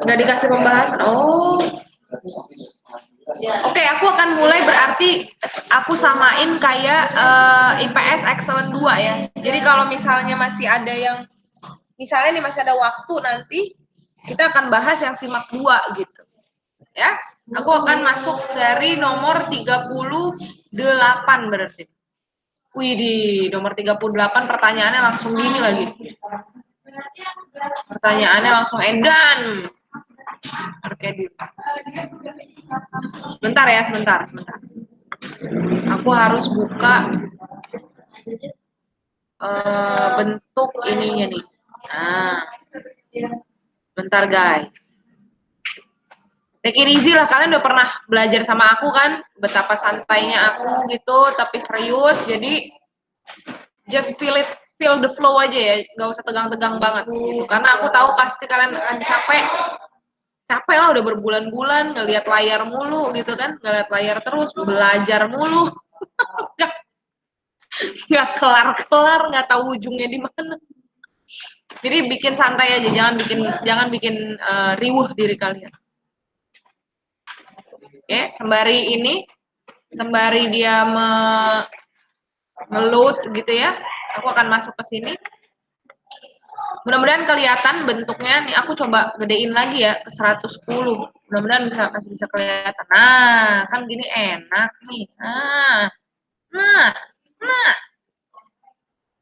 Nggak dikasih pembahasan. Oh. Oke, aku akan mulai berarti aku samain kayak IPS Excellent 2 ya. Jadi kalau misalnya masih ada yang, misalnya nih masih ada waktu nanti, kita akan bahas yang simak 2 gitu. Ya, aku akan masuk dari nomor 38 berarti. Wih, di nomor 38 pertanyaannya langsung gini lagi. Pertanyaannya langsung edan. Oke, sebentar ya, sebentar. Aku harus buka bentuk ininya nih. Nah, bentar guys. Take it easy lah, kalian udah pernah belajar sama aku kan, betapa santainya aku gitu, tapi serius, jadi just feel the flow aja ya, gak usah tegang-tegang banget gitu, karena aku tahu pasti kalian akan capek lah udah berbulan-bulan ngelihat layar mulu gitu kan, ngelihat layar terus, belajar mulu, nggak kelar-kelar, nggak tahu ujungnya di mana. Jadi bikin santai aja, jangan bikin riuh diri kalian. Oke, sembari dia ngeload gitu ya, aku akan masuk ke sini. Mudah-mudahan kelihatan bentuknya. Nih aku coba gedein lagi ya ke 110. Mudah-mudahan masih bisa kelihatan. Nah, kan gini enak nih. Nah.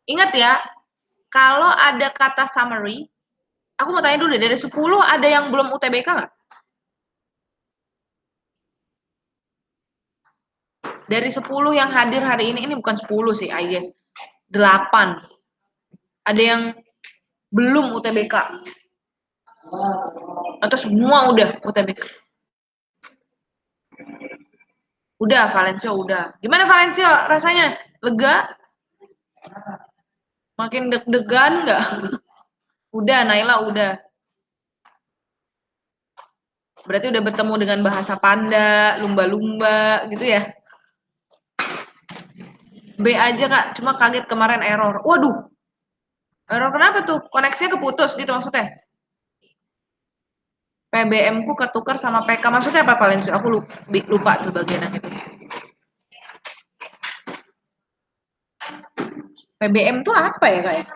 Ingat ya, kalau ada kata summary, aku mau tanya dulu deh, dari 10 ada yang belum UTBK nggak? Dari 10 yang hadir hari ini bukan 10 sih, I guess. 8. Ada yang belum UTBK? Atau semua udah UTBK? Udah, Valencio udah. Gimana Valencio rasanya? Lega? Makin deg-degan nggak? Udah, Naila udah. Berarti udah bertemu dengan bahasa panda, lumba-lumba gitu ya? B aja Kak, cuma kaget kemarin error. Waduh, error kenapa tuh? Koneksinya keputus gitu maksudnya? PBM ku ketukar sama PK, maksudnya apa Valencio? Aku lupa tuh bagian yang itu. PBM tuh apa ya Kak?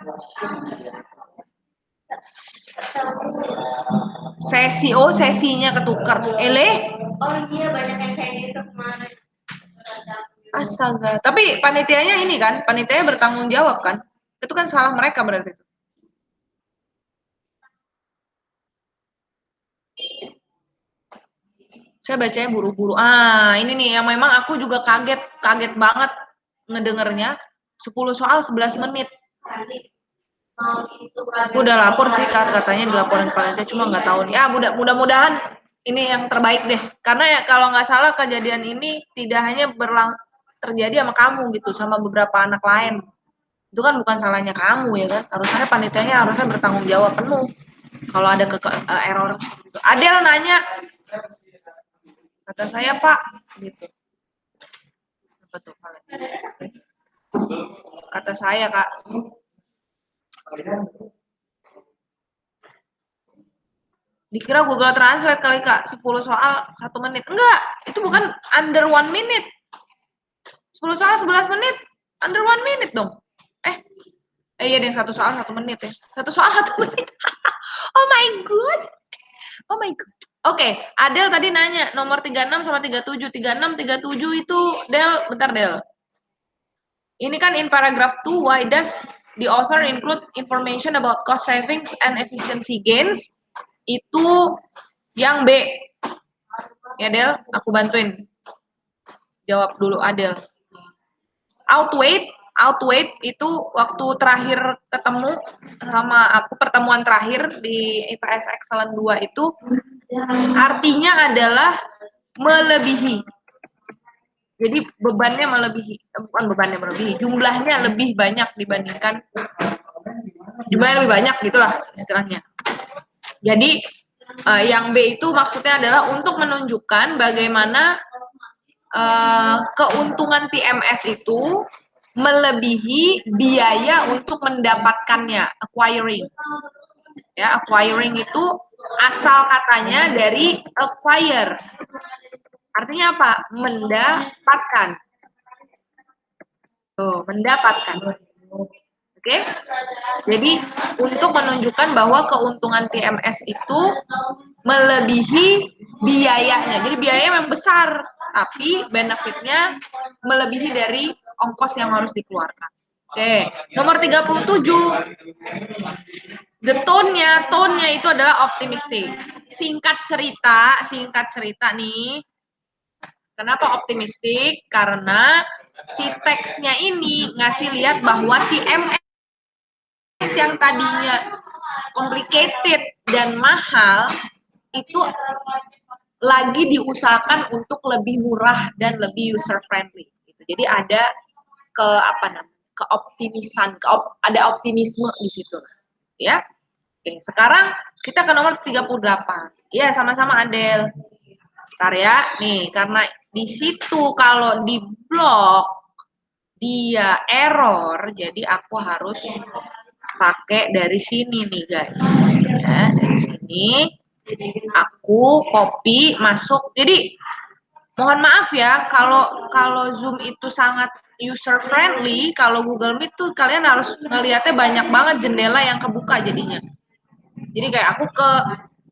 Sesinya ketukar. Oh iya, banyak yang kayak gitu kemarin. Astaga, tapi panitianya ini kan, panitianya bertanggung jawab kan? Itu kan salah mereka berarti. Saya bacanya buru-buru. Ini nih yang memang aku juga kaget banget ngedengernya. 10 soal 11 menit. Aku udah lapor sih, katanya dilaporin panitia, cuma nggak tahu nih. Ya mudah-mudahan ini yang terbaik deh. Karena ya kalau nggak salah kejadian ini tidak hanya terjadi sama kamu gitu, sama beberapa anak lain. Itu kan bukan salahnya kamu ya kan. Harusnya panitianya bertanggung jawab penuh kalau ada error gitu. Adel nanya, kata saya Pak gitu. Apa tuh kata saya Kak, dikira Google Translate kali Kak, 10 soal 1 menit. Enggak, itu bukan under 1 minute. 10 soal 11 menit, under 1 minute dong. Iya deh, 1 soal 1 menit ya. 1 soal 1 menit. Oh my god. Oke, Adel tadi nanya nomor 36 sama 37. 36, 37 itu bentar Del. Ini kan in paragraph 2, why does the author include information about cost savings and efficiency gains? Itu yang B. Ya Del, aku bantuin. Jawab dulu Adel. Outweight itu waktu terakhir ketemu sama aku, pertemuan terakhir di IPS Excellent 2 itu artinya adalah melebihi. Jadi bebannya melebihi, bukan bebannya melebihi, jumlahnya lebih banyak dibandingkan, jumlahnya lebih banyak gitulah istilahnya. Jadi yang B itu maksudnya adalah untuk menunjukkan bagaimana keuntungan TMS itu melebihi biaya untuk mendapatkannya, acquiring. Ya, acquiring itu asal katanya dari acquire. Artinya apa? Mendapatkan. Tuh, mendapatkan. Oke? Jadi, untuk menunjukkan bahwa keuntungan TMS itu melebihi biayanya. Jadi, biayanya memang besar, tapi benefitnya melebihi dari ongkos yang harus dikeluarkan. Oke, nomor 37. The tone-nya itu adalah optimistic. Singkat cerita nih. Kenapa optimistik? Karena si teksnya ini ngasih lihat bahwa TMS yang tadinya complicated dan mahal itu lagi diusahakan untuk lebih murah dan lebih user friendly. Gitu. Jadi ada keoptimisan, ada optimisme di situ, ya. Oke, sekarang kita ke nomor 38. Ya, sama-sama Adel. Bentar ya, nih, karena di situ kalau di blok dia error, jadi aku harus pakai dari sini nih guys. Ya, dari sini aku copy masuk. Jadi mohon maaf ya, kalau Zoom itu sangat user friendly, kalau Google Meet tuh kalian harus ngelihatnya banyak banget jendela yang kebuka jadinya. Jadi kayak aku ke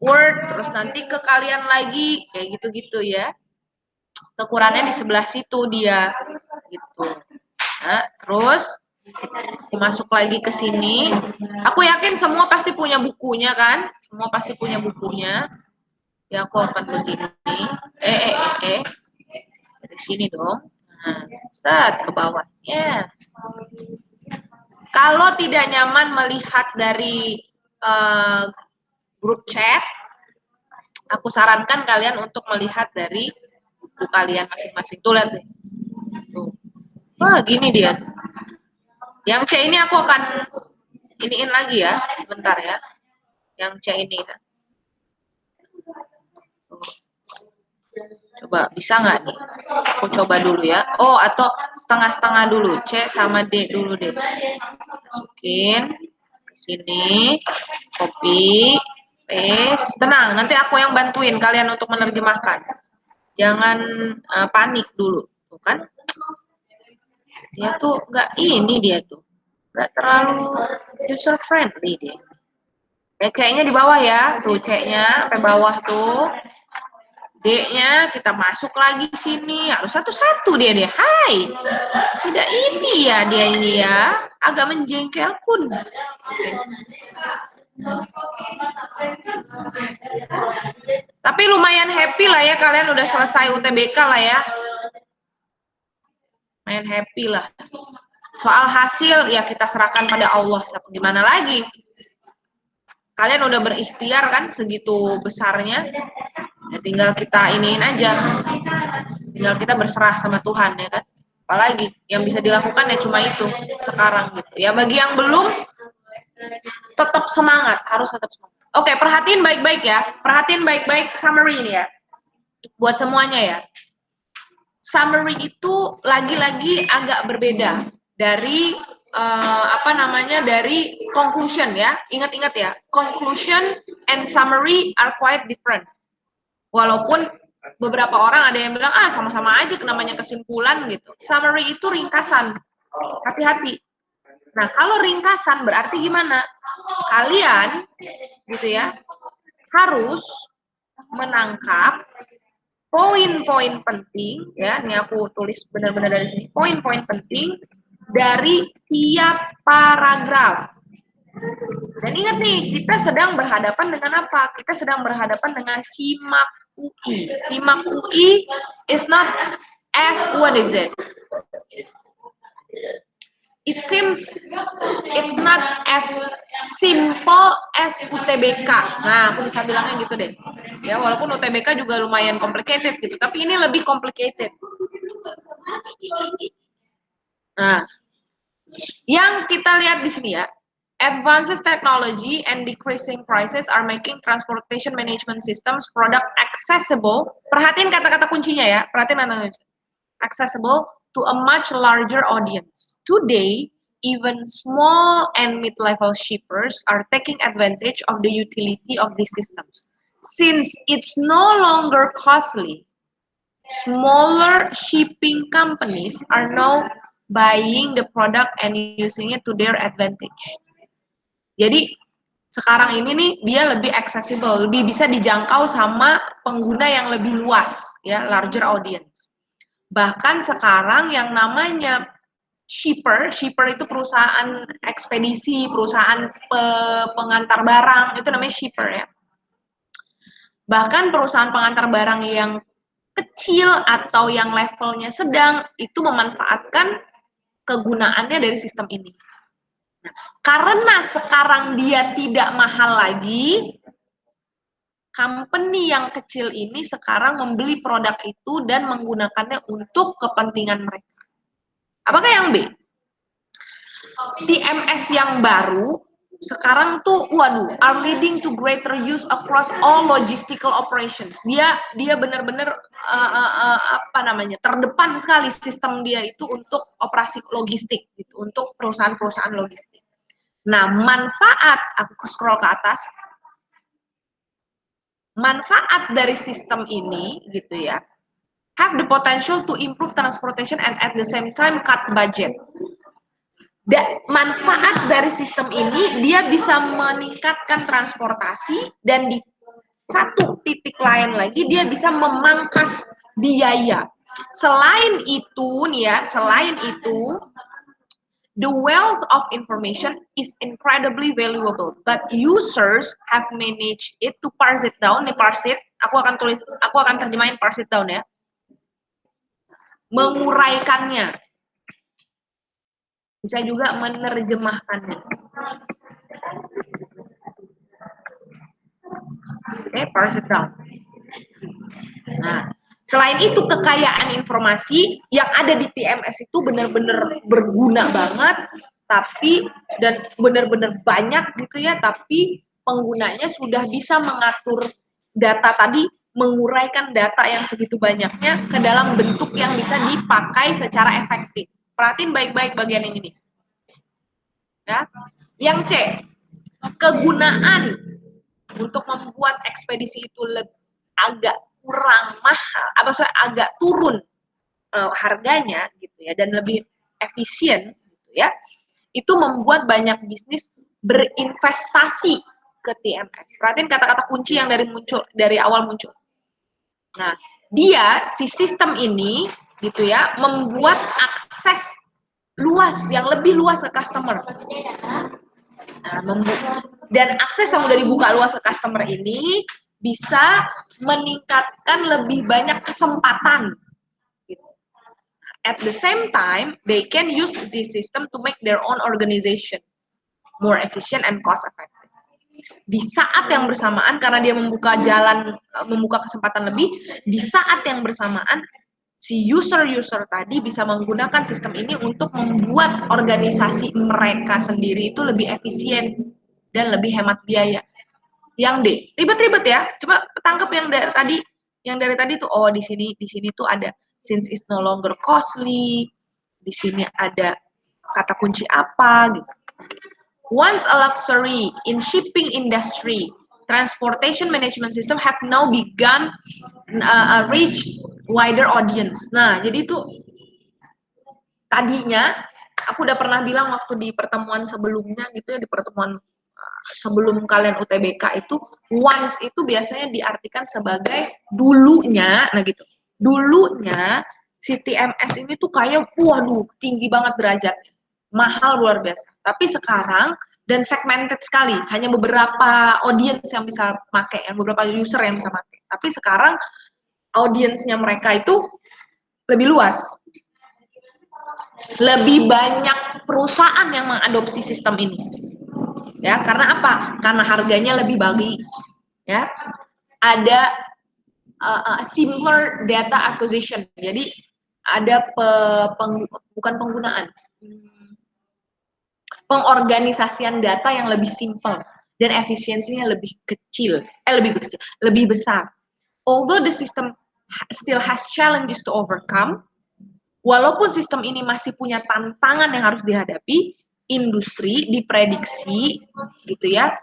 Word, terus nanti ke kalian lagi, kayak gitu-gitu ya. Kekurangannya di sebelah situ dia, gitu. Nah, terus aku masuk lagi ke sini. Aku yakin semua pasti punya bukunya kan? Semua pasti punya bukunya. Ya, aku akan begini. Dari sini dong. Nah, set ke bawahnya. Kalau tidak nyaman melihat dari grup chat, aku sarankan kalian untuk melihat dari buku kalian masing-masing. Tuh, lihat deh. Tuh. Wah, gini dia. Yang C ini aku akan iniin lagi ya, sebentar ya. Yang C ini ya. Coba, bisa nggak nih? Aku coba dulu ya. Oh, atau setengah-setengah dulu. C sama D dulu deh. Masukin ke sini. Copy. Paste. Tenang, nanti aku yang bantuin kalian untuk menerjemahkan. Jangan panik dulu. Tuh kan? Dia tuh nggak ini dia tuh. Nggak terlalu user friendly dia. C-nya di bawah ya. Tuh C-nya sampai bawah tuh. D-nya kita masuk lagi sini, harus satu-satu dia. Hai, tidak ini ya dia ini ya, agak menjengkelkan. Tapi lumayan happy lah ya, kalian udah selesai UTBK lah ya. Lumayan happy lah. Soal hasil ya kita serahkan pada Allah, gimana lagi. Kalian udah berikhtiar kan segitu besarnya. Ya, tinggal kita iniin aja, tinggal kita berserah sama Tuhan ya kan. Apalagi yang bisa dilakukan ya cuma itu sekarang gitu ya. Bagi yang belum, tetap semangat, harus tetap semangat. Oke, perhatiin baik-baik ya, perhatiin baik-baik summary ini ya, buat semuanya ya. Summary itu lagi-lagi agak berbeda dari dari conclusion ya. Ingat-ingat ya, conclusion and summary are quite different. Walaupun beberapa orang ada yang bilang, sama-sama aja namanya kesimpulan gitu. Summary itu ringkasan. Hati-hati. Nah, kalau ringkasan berarti gimana? Kalian, gitu ya, harus menangkap poin-poin penting, ya, ini aku tulis benar-benar dari sini, poin-poin penting dari tiap paragraf. Dan ingat nih, kita sedang berhadapan dengan apa? Kita sedang berhadapan dengan SIMAK UI. SIMAK UI is not as, what is it? It seems it's not as simple as UTBK. Nah, aku bisa bilangnya gitu deh. Ya, walaupun UTBK juga lumayan complicated gitu, tapi ini lebih complicated. Nah, yang kita lihat di sini ya, advances technology and decreasing prices are making transportation management systems product accessible. Perhatiin kata-kata kuncinya ya, perhatiin kata-kata kuncinya. Accessible to a much larger audience. Today, even small and mid-level shippers are taking advantage of the utility of these systems. Since it's no longer costly, smaller shipping companies are now buying the product and using it to their advantage. Jadi sekarang ini nih dia lebih accessible, lebih bisa dijangkau sama pengguna yang lebih luas, ya, larger audience. Bahkan sekarang yang namanya shipper itu perusahaan ekspedisi, perusahaan pengantar barang, itu namanya shipper ya. Bahkan perusahaan pengantar barang yang kecil atau yang levelnya sedang itu memanfaatkan kegunaannya dari sistem ini. Nah, karena sekarang dia tidak mahal lagi, company yang kecil ini sekarang membeli produk itu dan menggunakannya untuk kepentingan mereka. Apakah yang B? TMS yang baru sekarang tuh waduh are leading to greater use across all logistical operations. Dia benar-benar apa namanya terdepan sekali sistem dia itu untuk operasi logistik gitu, untuk perusahaan-perusahaan logistik. Nah, manfaat aku scroll ke atas. Manfaat dari sistem ini gitu ya, have the potential to improve transportation and at the same time cut budget. Manfaat dari sistem ini dia bisa meningkatkan transportasi dan di satu titik lain lagi dia bisa memangkas biaya. Selain itu nih ya, selain itu the wealth of information is incredibly valuable, but users have managed it to parse it down. Nih parse it, aku akan terjemahin parse it down ya. Menguraikannya. Bisa juga menerjemahkannya. Oke, parse it down. Nah, selain itu kekayaan informasi yang ada di TMS itu benar-benar berguna banget, tapi dan benar-benar banyak gitu ya, tapi penggunanya sudah bisa mengatur data tadi, menguraikan data yang segitu banyaknya ke dalam bentuk yang bisa dipakai secara efektif. Perhatiin baik-baik bagian yang ini. Ya. Yang C, kegunaan untuk membuat ekspedisi itu agak kurang mahal, agak turun harganya gitu ya, dan lebih efisien gitu ya, itu membuat banyak bisnis berinvestasi ke TMS. Perhatiin kata-kata kunci yang dari awal muncul. Nah, si sistem ini gitu ya, membuat akses luas, yang lebih luas ke customer. Nah, dan akses yang udah dibuka luas ke customer ini bisa meningkatkan lebih banyak kesempatan. Gitu. At the same time, they can use this system to make their own organization more efficient and cost effective. Di saat yang bersamaan, karena dia membuka kesempatan lebih, di saat yang bersamaan si user tadi bisa menggunakan sistem ini untuk membuat organisasi mereka sendiri itu lebih efisien dan lebih hemat biaya. Yang D, ribet-ribet ya. Coba tangkap yang dari tadi. Yang dari tadi tuh, oh di sini tuh ada since it's no longer costly. Di sini ada kata kunci apa gitu. Once a luxury in shipping industry, transportation management system have now begun reach wider audience. Nah, jadi itu tadinya aku udah pernah bilang waktu di pertemuan sebelumnya gitu ya, di pertemuan sebelum kalian UTBK itu, once itu biasanya diartikan sebagai dulunya, nah gitu. Dulunya si TMS ini tuh kayak waduh, tinggi banget derajatnya. Mahal luar biasa. Tapi sekarang dan segmented sekali, hanya beberapa audience yang bisa pakai, yang beberapa user yang bisa pakai. Tapi sekarang audiensnya mereka itu lebih luas. Lebih banyak perusahaan yang mengadopsi sistem ini. Ya, karena apa? Karena harganya lebih bagus. Ya. Ada simpler data acquisition. Jadi ada bukan penggunaan. Pengorganisasian data yang lebih simpel dan efisiensinya lebih besar. Although the system still has challenges to overcome, Walaupun sistem ini masih punya tantangan yang harus dihadapi, industri diprediksi gitu ya.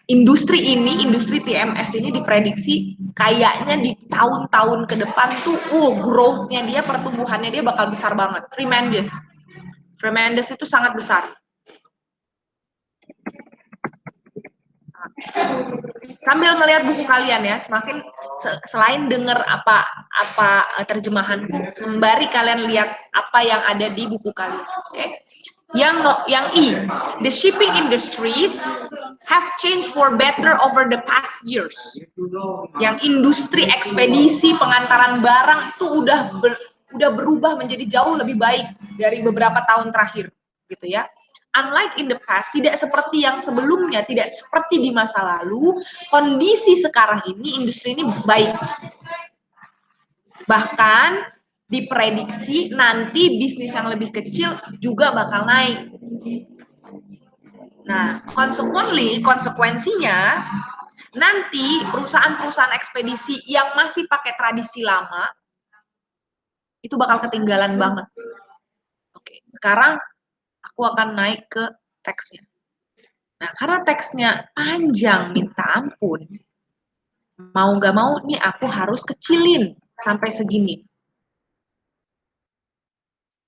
Industri TMS ini diprediksi kayaknya di tahun-tahun ke depan tuh, growth-nya dia, pertumbuhannya dia bakal besar banget, tremendous. Tremendous itu sangat besar. Sambil melihat buku kalian ya, semakin selain dengar apa terjemahanku, sembari kalian lihat apa yang ada di buku kalian. Oke. Okay? Yang I, the shipping industries have changed for better over the past years. Yang industri ekspedisi pengantaran barang itu udah berubah menjadi jauh lebih baik dari beberapa tahun terakhir, gitu ya. Unlike in the past, tidak seperti yang sebelumnya, tidak seperti di masa lalu, kondisi sekarang ini industri ini baik. Bahkan diprediksi nanti bisnis yang lebih kecil juga bakal naik. Nah, konsekuensinya nanti perusahaan-perusahaan ekspedisi yang masih pakai tradisi lama itu bakal ketinggalan banget. Oke, sekarang aku akan naik ke teksnya. Nah, karena teksnya panjang minta ampun, mau nggak mau nih aku harus kecilin sampai segini.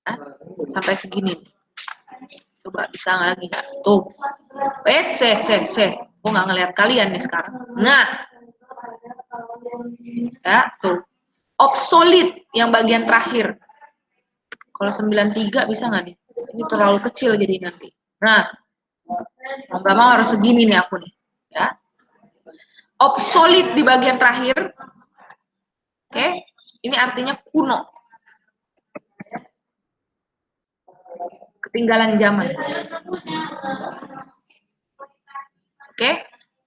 Nah, sampai segini. Coba bisa lagi nggak? Tuh. Aku nggak ngeliat kalian nih sekarang. Nah, ya tuh. Obsolete yang bagian terakhir. Kalau 93 bisa nggak nih? Ini terlalu kecil jadi nanti. Nah, mau nggak mau harus segini nih aku nih. Ya. Obsolete di bagian terakhir. Oke, ini artinya kuno. Ketinggalan zaman. Oke,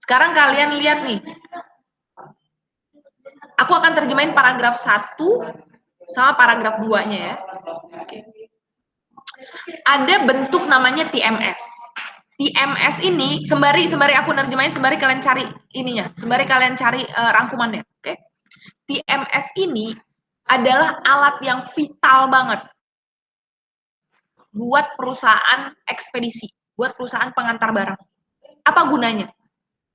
sekarang kalian lihat nih. Aku akan terjemahin paragraf 1 sama paragraf 2-nya ya. Oke. Ada bentuk namanya TMS. TMS ini sembari aku nerjemahin, sembari kalian cari ininya, sembari kalian cari rangkumannya, oke? TMS ini adalah alat yang vital banget buat perusahaan ekspedisi, buat perusahaan pengantar barang. Apa gunanya?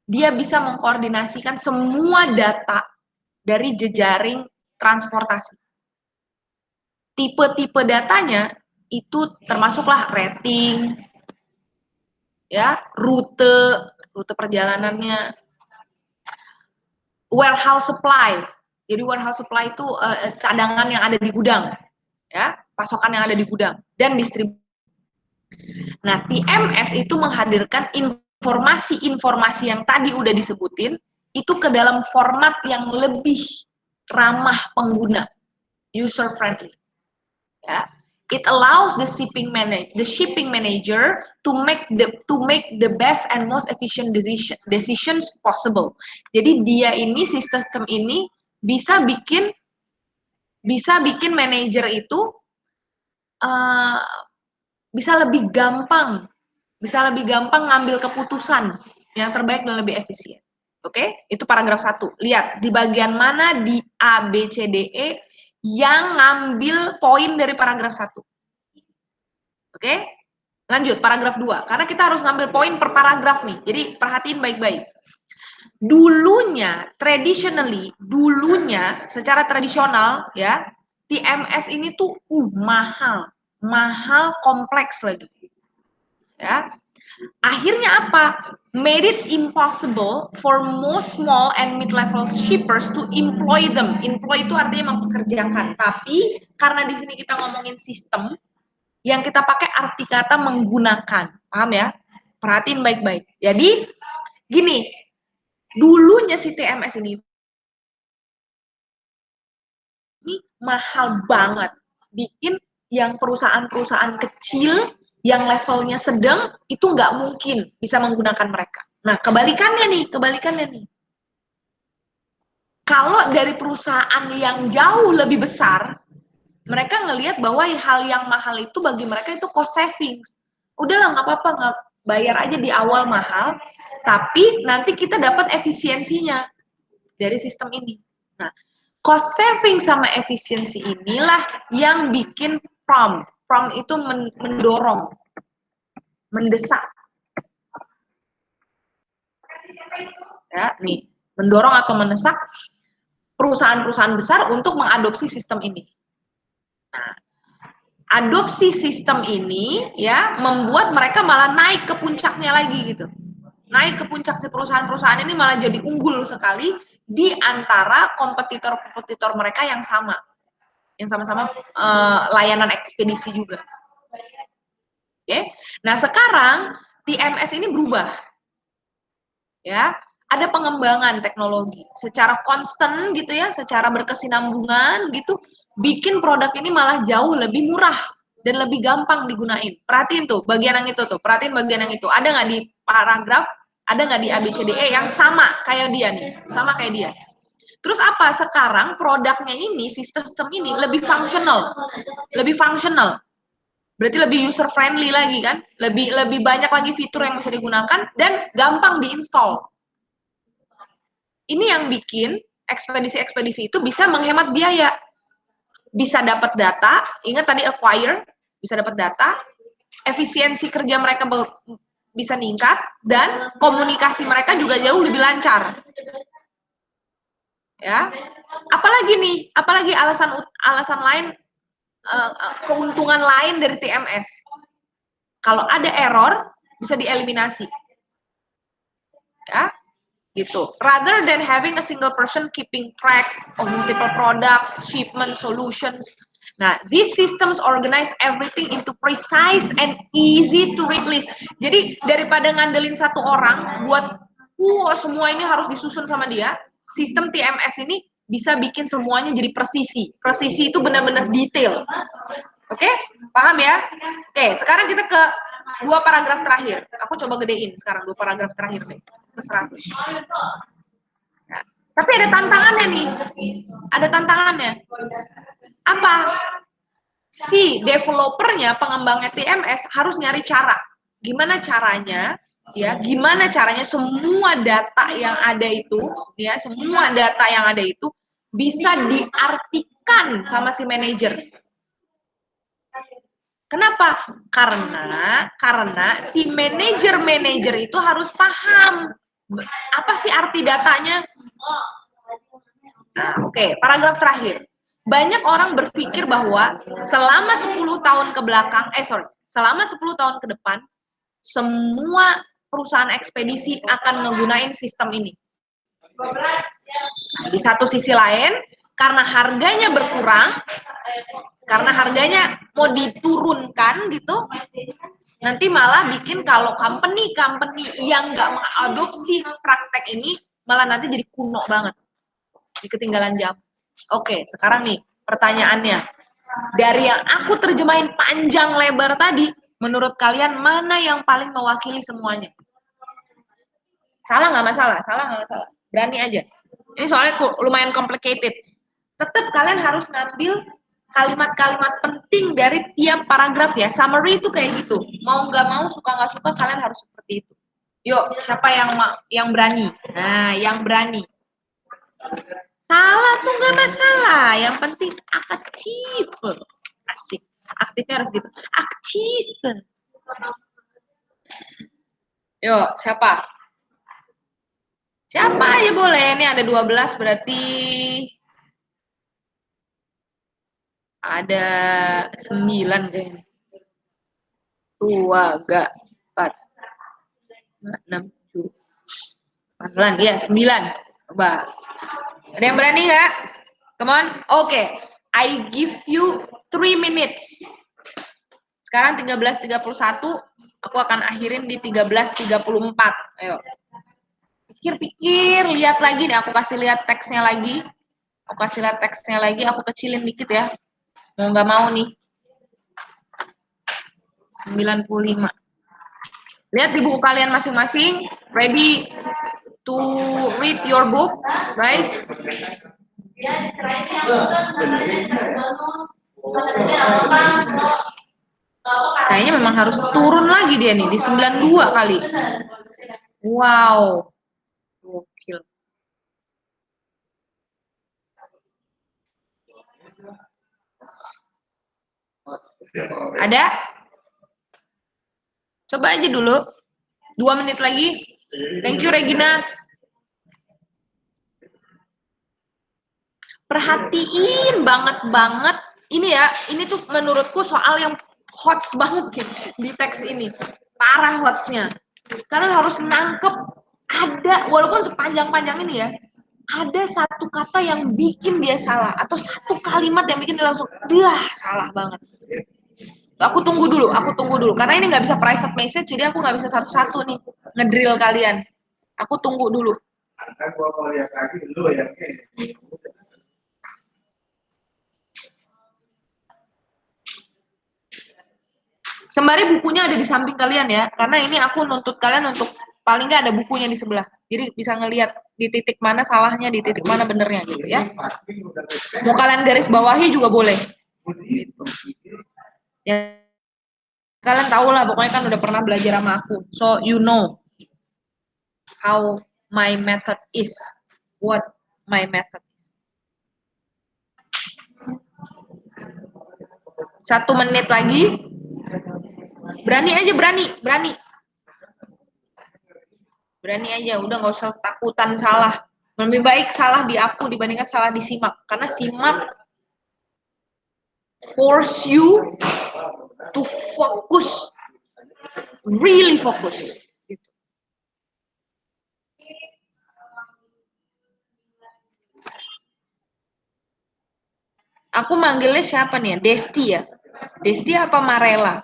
Dia bisa mengkoordinasikan semua data dari jejaring transportasi. Tipe-tipe datanya itu termasuklah rating, ya, rute perjalanannya, warehouse supply. Jadi warehouse supply itu cadangan yang ada di gudang, ya, pasokan yang ada di gudang dan distribusi. Nah, TMS itu menghadirkan informasi-informasi yang tadi udah disebutin itu ke dalam format yang lebih ramah pengguna, user friendly. Ya. It allows the shipping manager to make the best and most efficient decisions possible. Jadi dia ini, sistem ini bisa bikin manajer itu bisa lebih gampang ngambil keputusan yang terbaik dan lebih efisien. Oke, itu paragraf 1. Lihat di bagian mana di A, B, C, D, E yang ngambil poin dari paragraf 1. Oke, lanjut paragraf 2. Karena kita harus ngambil poin per paragraf nih. Jadi perhatiin baik-baik. Dulunya, secara tradisional ya, TMS ini tuh mahal, kompleks lagi. Ya. Akhirnya apa? Made it impossible for most small and mid-level shippers to employ them. Employ itu artinya mempekerjakan. Tapi karena di sini kita ngomongin sistem, yang kita pakai arti kata menggunakan. Paham ya? Perhatiin baik-baik. Jadi gini, dulunya si TMS ini mahal banget. Bikin yang perusahaan-perusahaan kecil yang levelnya sedang itu nggak mungkin bisa menggunakan mereka. Nah, kebalikannya nih. Kalau dari perusahaan yang jauh lebih besar, mereka ngelihat bahwa hal yang mahal itu bagi mereka itu cost savings. Udahlah, nggak apa-apa, nggak bayar aja di awal mahal, tapi nanti kita dapat efisiensinya dari sistem ini. Nah, Cost saving sama efisiensi inilah yang bikin prompt. Prompt itu mendorong, mendesak. Ya, nih, mendorong atau mendesak perusahaan-perusahaan besar untuk mengadopsi sistem ini. Nah, adopsi sistem ini ya membuat mereka malah naik ke puncaknya lagi gitu. Naik ke puncak si perusahaan-perusahaan ini malah jadi unggul sekali di antara kompetitor-kompetitor mereka yang sama-sama layanan ekspedisi juga. Oke, nah sekarang TMS ini berubah, ya, ada pengembangan teknologi secara konstan gitu ya, secara berkesinambungan gitu, bikin produk ini malah jauh lebih murah dan lebih gampang digunain. Perhatiin tuh bagian yang itu tuh, perhatiin bagian yang itu. Ada nggak di paragraf, ada nggak di ABCDE yang sama kayak dia nih, sama kayak dia. Terus apa? Sekarang produknya ini, sistem ini lebih fungsional. Lebih fungsional. Berarti lebih user friendly lagi kan? Lebih banyak lagi fitur yang bisa digunakan dan gampang diinstal. Ini yang bikin ekspedisi-ekspedisi itu bisa menghemat biaya. Bisa dapat data, ingat tadi acquire, bisa dapat data, efisiensi kerja mereka bisa meningkat dan komunikasi mereka juga jauh lebih lancar. Ya, apalagi alasan lain, keuntungan lain dari TMS. Kalau ada error bisa dieliminasi, ya, gitu. Rather than having a single person keeping track of multiple products, shipment, solutions. Nah, these systems organize everything into precise and easy to read list. Jadi daripada ngandelin satu orang buat semua ini harus disusun sama dia, sistem TMS ini bisa bikin semuanya jadi presisi. Presisi itu benar-benar detail. Oke? Paham ya? Oke, sekarang kita ke 2 paragraf terakhir. Aku coba gedein sekarang 2 paragraf terakhir deh. Ke 100. Nah, tapi ada tantangannya nih. Ada tantangannya. Apa? Si developernya, pengembangnya TMS harus nyari cara. Gimana caranya? Ya, gimana caranya semua data yang ada itu, ya, semua data yang ada itu bisa diartikan sama si manajer. Kenapa? Karena si manajer itu harus paham apa sih arti datanya. Nah, oke, paragraf terakhir. Banyak orang berpikir bahwa selama 10 tahun ke belakang, selama 10 tahun ke depan, semua perusahaan ekspedisi akan menggunakan sistem ini. Di satu sisi lain, karena harganya berkurang, karena harganya mau diturunkan gitu, nanti malah bikin kalau company yang nggak mengadopsi praktek ini, malah nanti jadi kuno banget, di ketinggalan jam. Oke, sekarang nih pertanyaannya, dari yang aku terjemahin panjang lebar tadi, menurut kalian mana yang paling mewakili semuanya? Salah nggak masalah, berani aja. Ini soalnya lumayan complicated. Tetap kalian harus ngambil kalimat-kalimat penting dari tiap paragraf ya. Summary itu kayak gitu. Mau nggak mau, suka nggak suka, kalian harus seperti itu. Yuk, siapa yang berani? Nah, yang berani. Salah tuh nggak masalah. Yang penting aktif. Asik. Aktifnya harus gitu. Aktif. Yuk, siapa? Siapa aja boleh. Ini ada 12 berarti ada 9 kayaknya. 2, 4, 6, 7, 8, ya 9. Coba. Ada yang berani nggak? Come on. Oke. I give you 3 minutes. Sekarang 13.31. Aku akan akhirin di 13.34. Ayo. Pikir-pikir. Lihat lagi nih. Aku kasih lihat teksnya lagi. Aku kecilin dikit ya. Mau nggak mau nih. 95. Lihat di buku kalian masing-masing. Ready to read your book, guys? Kayaknya memang harus turun lagi dia nih, di 92 kali. Wow. Gokil. Ada? Coba aja dulu. 2 menit lagi. Thank you, Regina. Perhatiin banget. Ini ya, ini tuh menurutku soal yang hots banget di teks ini. Parah hotsnya. Kalian harus nangkep ada, walaupun sepanjang-panjang ini ya, ada satu kata yang bikin dia salah. Atau satu kalimat yang bikin dia langsung, salah banget. Aku tunggu dulu. Karena ini nggak bisa private message, jadi aku nggak bisa satu-satu nih ngedrill kalian. Aku tunggu dulu. Sembari bukunya ada di samping kalian ya, karena ini aku nuntut kalian untuk paling nggak ada bukunya di sebelah. Jadi bisa ngelihat di titik mana salahnya, di titik mana benernya gitu ya. Mau kalian garis bawahi juga boleh. Gitu. Ya, kalian tahu lah, pokoknya kan udah pernah belajar sama aku. So you know how my method is. What my method is. 1 menit lagi. Berani aja, berani. Berani aja, udah nggak usah takutan salah. Lebih baik salah di aku dibandingkan salah di simak. Karena simak force you to focus, really focus. Gitu. Aku manggilnya siapa nih ya? Desti ya? Desti apa Marela?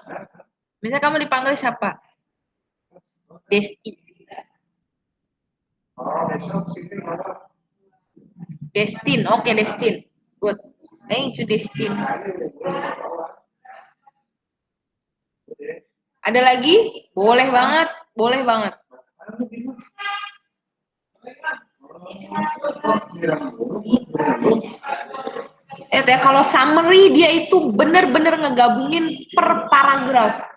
Misalnya kamu dipanggil siapa? Desti. Destin, oke Destin. Good. Thank you Destin. Ada lagi? Boleh banget. Ya, kalau summary dia itu bener-bener ngegabungin per paragraf.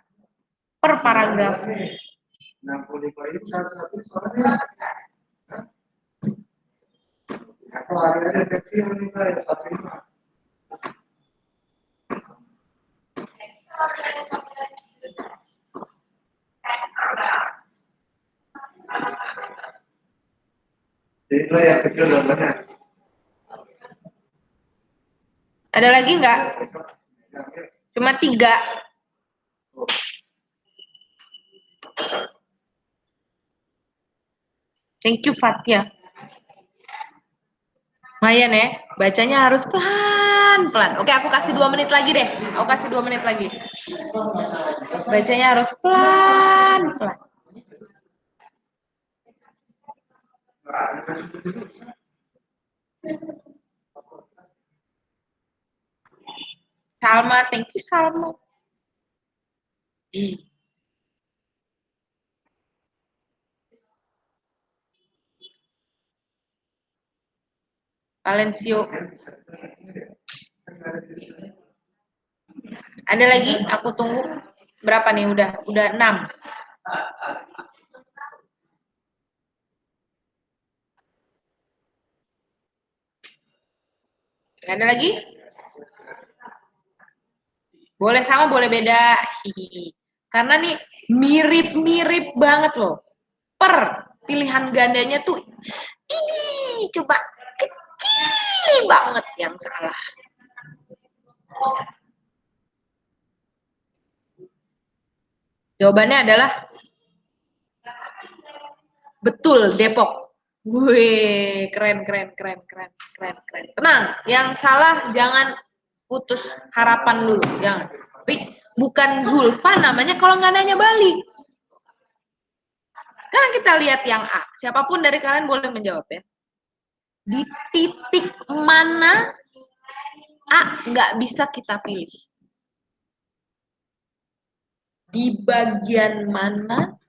Ada lagi nggak? Cuma 3. Thank you Fatia. Lumayan ya, bacanya harus pelan-pelan. Oke, aku kasih 2 menit lagi deh. Bacanya harus pelan-pelan. Salma, thank you Salma. Valencio. Ada lagi? Aku tunggu. Berapa nih? Udah 6. Ada lagi? Boleh sama, boleh beda. Hihihi. Karena nih mirip-mirip banget loh. Per pilihan gandanya tuh ini coba kecil banget yang salah. Jawabannya adalah betul, Depok. Gue keren. Tenang, yang salah jangan putus harapan dulu, jangan. Tapi bukan Zulfa namanya kalau nggak nanya balik. Sekarang kita lihat yang A. Siapapun dari kalian boleh menjawab ya. Di titik mana A nggak bisa kita pilih? Di bagian mana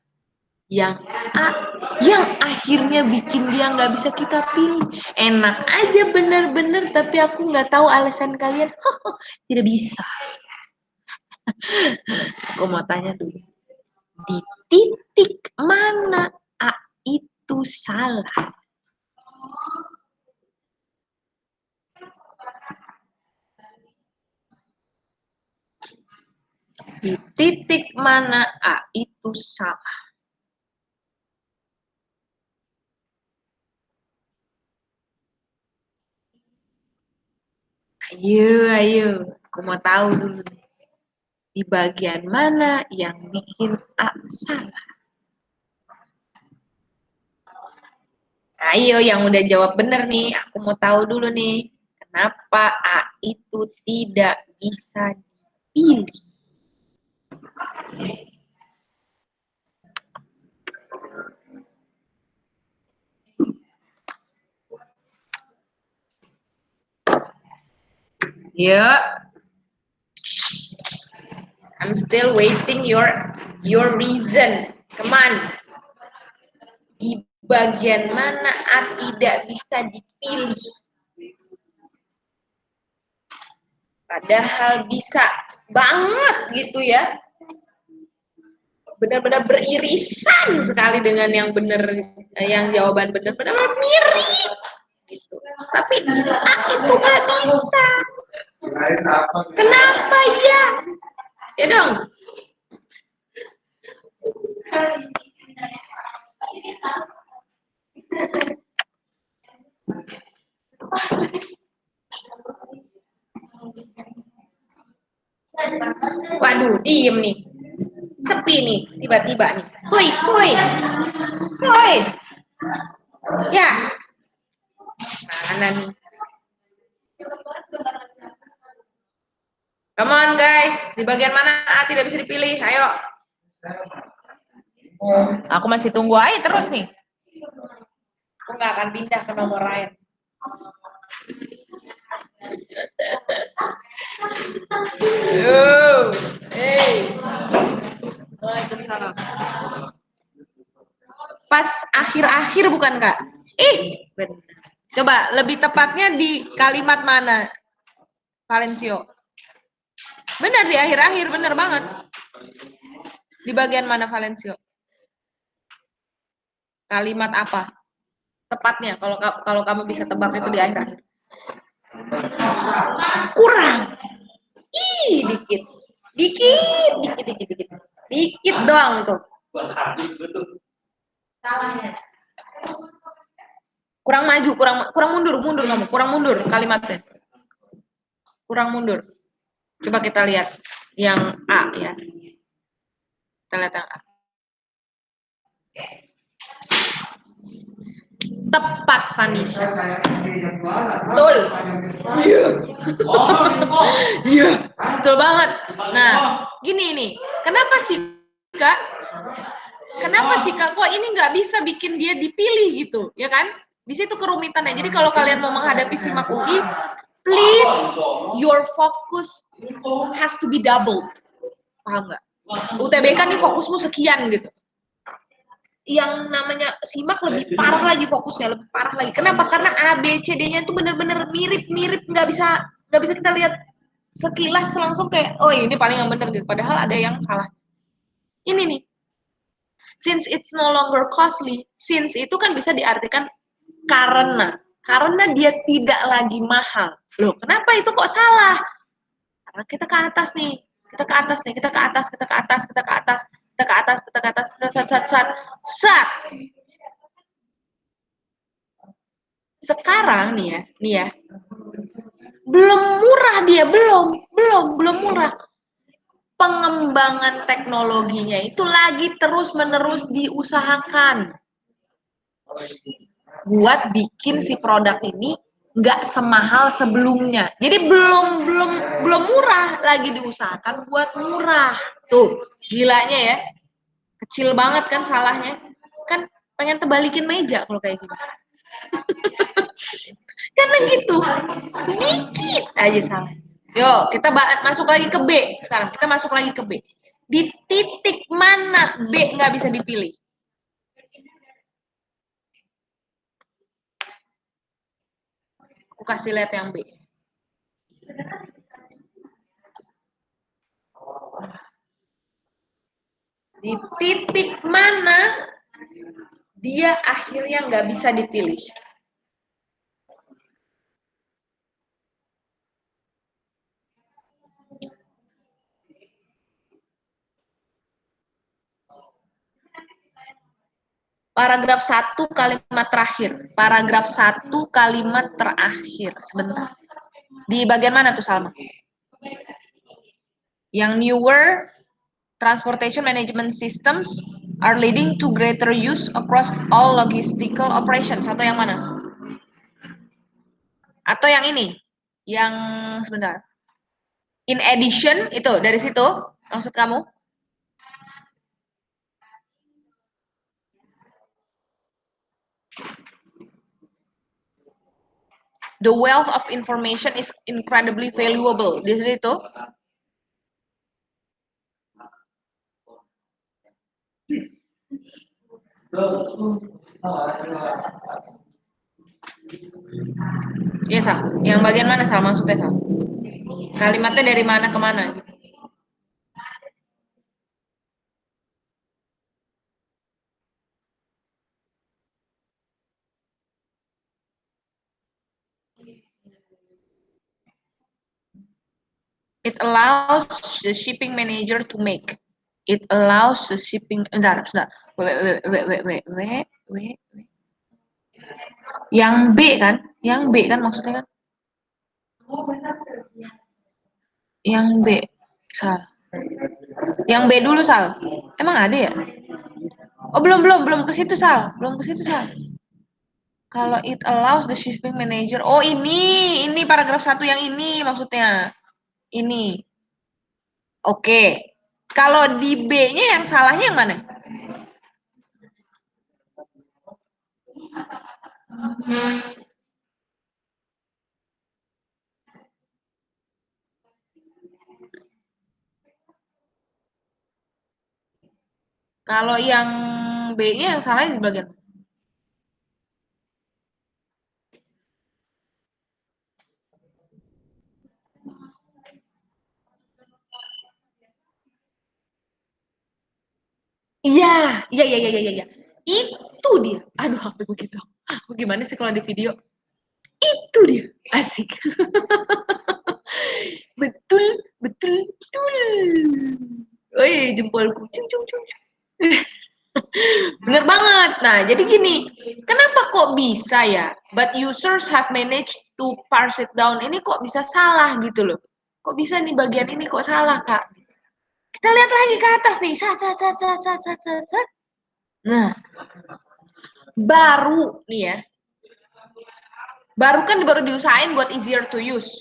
yang A yang akhirnya bikin dia nggak bisa kita pilih? Enak aja bener-bener, tapi aku nggak tahu alasan kalian. Tidak bisa. Aku mau tanya dulu. Di titik mana A itu salah? Di titik mana A itu salah? Ayo, aku mau tahu dulu nih. Di bagian mana yang bikin A salah? Ayo, yang udah jawab bener nih, aku mau tahu dulu nih. Kenapa A itu tidak bisa dipilih? Yuk, I'm still waiting your reason. Come on. Di bagian mana A tidak bisa dipilih? Padahal bisa banget gitu ya. Benar-benar beririsan sekali dengan yang benar, yang jawaban benar-benar mirip gitu. Tapi A itu nggak bisa. Kenapa ya? Ya dong. Waduh, diem nih. Sepi nih, tiba-tiba nih. Woi, woi, woi. Ya, mana nih? Come on guys, di bagian mana A tidak bisa dipilih? Ayo. Aku masih tunggu aja terus nih. Aku nggak akan pindah ke nomor lain. Yo, hey. Waalaikumsalam. Pas akhir-akhir bukan Kak? Ih, benar. Coba lebih tepatnya di kalimat mana, Valencio? Benar di akhir-akhir, benar banget. Di bagian mana, Valencio? Kalimat apa? Tepatnya, kalau kamu bisa tebak itu di akhir-akhir. Kurang. Ih, dikit. Dikit. Dikit doang tuh. Salahnya. Kurang maju, kurang mundur kamu, kurang mundur kalimatnya. Kurang mundur. Coba kita lihat yang A ya. Kita lihat yang A. Tepat, Vanisha. Betul. Iya. Iya, betul banget. Nah, gini nih. Kenapa sih, Kak? Kok ini nggak bisa bikin dia dipilih gitu, ya kan? Di situ kerumitannya. Jadi kalau kalian mau menghadapi SIMAK UI, please your focus has to be doubled. Paham nggak? UTBK nih fokusmu sekian gitu. Yang namanya SIMAK lebih parah lagi fokusnya, lebih parah lagi. Kenapa? Karena A, B, C, D-nya itu benar-benar mirip-mirip, nggak bisa kita lihat sekilas langsung kayak, oh ini paling yang benar gitu. Padahal ada yang salah. Ini nih, since it's no longer costly, since itu kan bisa diartikan karena dia tidak lagi mahal. Loh, kenapa itu kok salah? Karena kita ke atas nih, kita ke atas, sat. Sekarang nih ya, belum murah dia, belum murah. Pengembangan teknologinya itu lagi terus-menerus diusahakan buat bikin si produk ini nggak semahal sebelumnya. Jadi belum murah, lagi diusahakan buat murah. Tuh, gilanya ya. Kecil banget kan salahnya. Kan pengen terbalikin meja kalau kayak gitu. Karena gitu. Dikit aja salah. Yuk, kita masuk lagi ke B sekarang. Kita masuk lagi ke B. Di titik mana B nggak bisa dipilih? Aku kasih lihat yang B. Di titik mana dia akhirnya nggak bisa dipilih? Paragraf 1 kalimat terakhir. Paragraf 1 kalimat terakhir. Sebentar. Di bagian mana tuh Salma? Yang newer transportation management systems are leading to greater use across all logistical operations. Atau yang mana? Atau yang ini? Yang sebentar. In addition, itu dari situ maksud kamu? The wealth of information is incredibly valuable. Di situ. Iya, Sal. Yang bagian mana, Sal? Maksudnya, Sal? Kalimatnya dari mana ke mana? It allows the shipping manager to make. It allows the shipping... Bentar, bentar. Wait. Yang B kan? Yang B kan maksudnya kan? Yang B. Sal. Yang B dulu, Sal. Emang ada ya? Oh, belum ke situ, Sal. Belum ke situ, Sal. Kalau it allows the shipping manager. Oh, ini paragraf 1 yang ini maksudnya. Ini. Oke. Kalau di B-nya yang salahnya yang mana? Kalau yang B-nya yang salahnya di bagian. Iya. Itu dia. Aduh, apa begitu. Gimana sih kalau di video? Itu dia. Asik. betul. Woi, jempolku. Cung. Bener banget. Nah, jadi gini, kenapa kok bisa ya? But users have managed to parse it down. Ini kok bisa salah gitu loh. Kok bisa nih bagian ini kok salah, Kak? Kita lihat lagi ke atas nih. Sat. Nah, baru nih ya. Baru diusahain buat easier to use.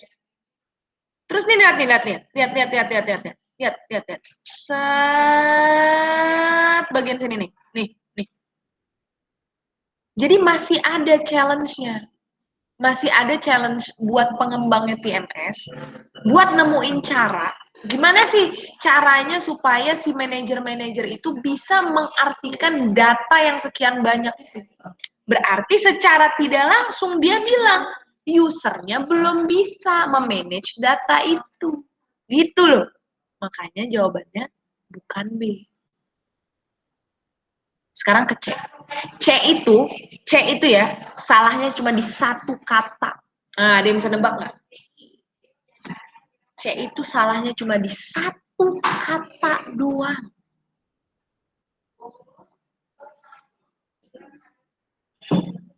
Terus nih lihat. Lihat. Set bagian sini nih. Nih. Jadi masih ada challenge-nya. Masih ada challenge buat pengembangnya TMS buat nemuin cara gimana sih caranya supaya si manajer-manajer itu bisa mengartikan data yang sekian banyak itu. Berarti secara tidak langsung dia bilang usernya belum bisa memanage data itu. Gitu loh. Makanya jawabannya bukan B. Sekarang ke C. C itu ya, salahnya cuma di satu kata. Nah, dia bisa nebak nggak? C itu salahnya cuma di satu kata doang.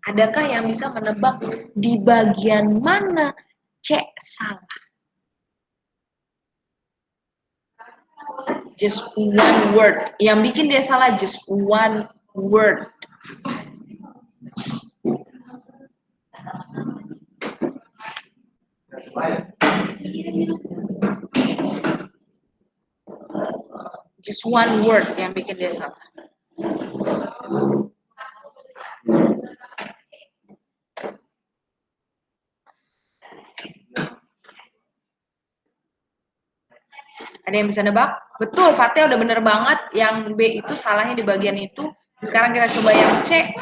Adakah yang bisa menebak di bagian mana C salah? Just one word. Yang bikin dia salah just one word. Just one word yang bikin dia salah. Ada yang bisa nebak? Betul, Fatih udah bener banget. Yang B itu salahnya di bagian itu. Sekarang kita coba yang C.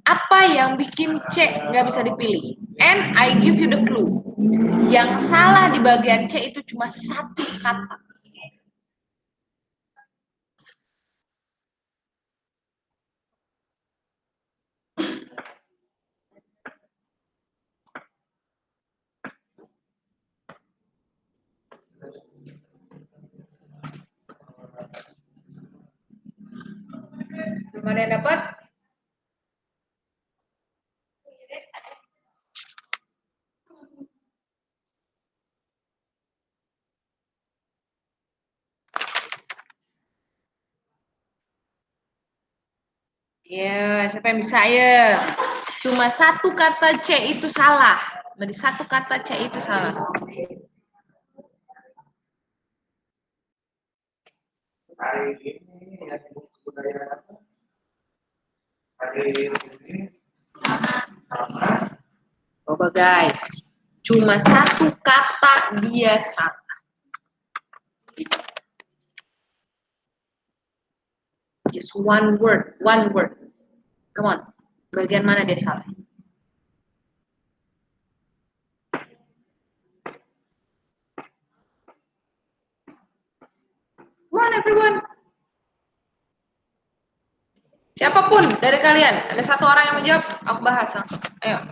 Apa yang bikin C nggak bisa dipilih? And I give you the clue. Yang salah di bagian C itu cuma satu kata. Belum ada yang dapat? Ya, siapa yang bisa ya? Cuma satu kata C itu salah. Berarti satu kata C itu salah. Coba guys. Cuma satu kata dia salah. Just one word, one word. Come on. Bagian mana dia salah? Come on everyone. Siapapun dari kalian, ada satu orang yang menjawab, aku bahas langsung. Ayo.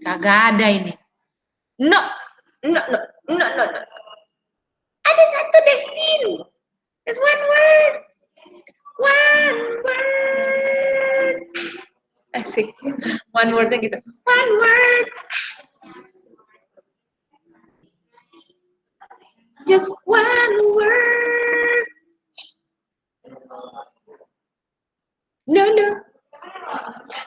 Kagak ada ini. No, no, no, no, no, no. Ada satu Destin. There's one word. One word. Asik. One wordnya gitu. One word. Just one word. No, no.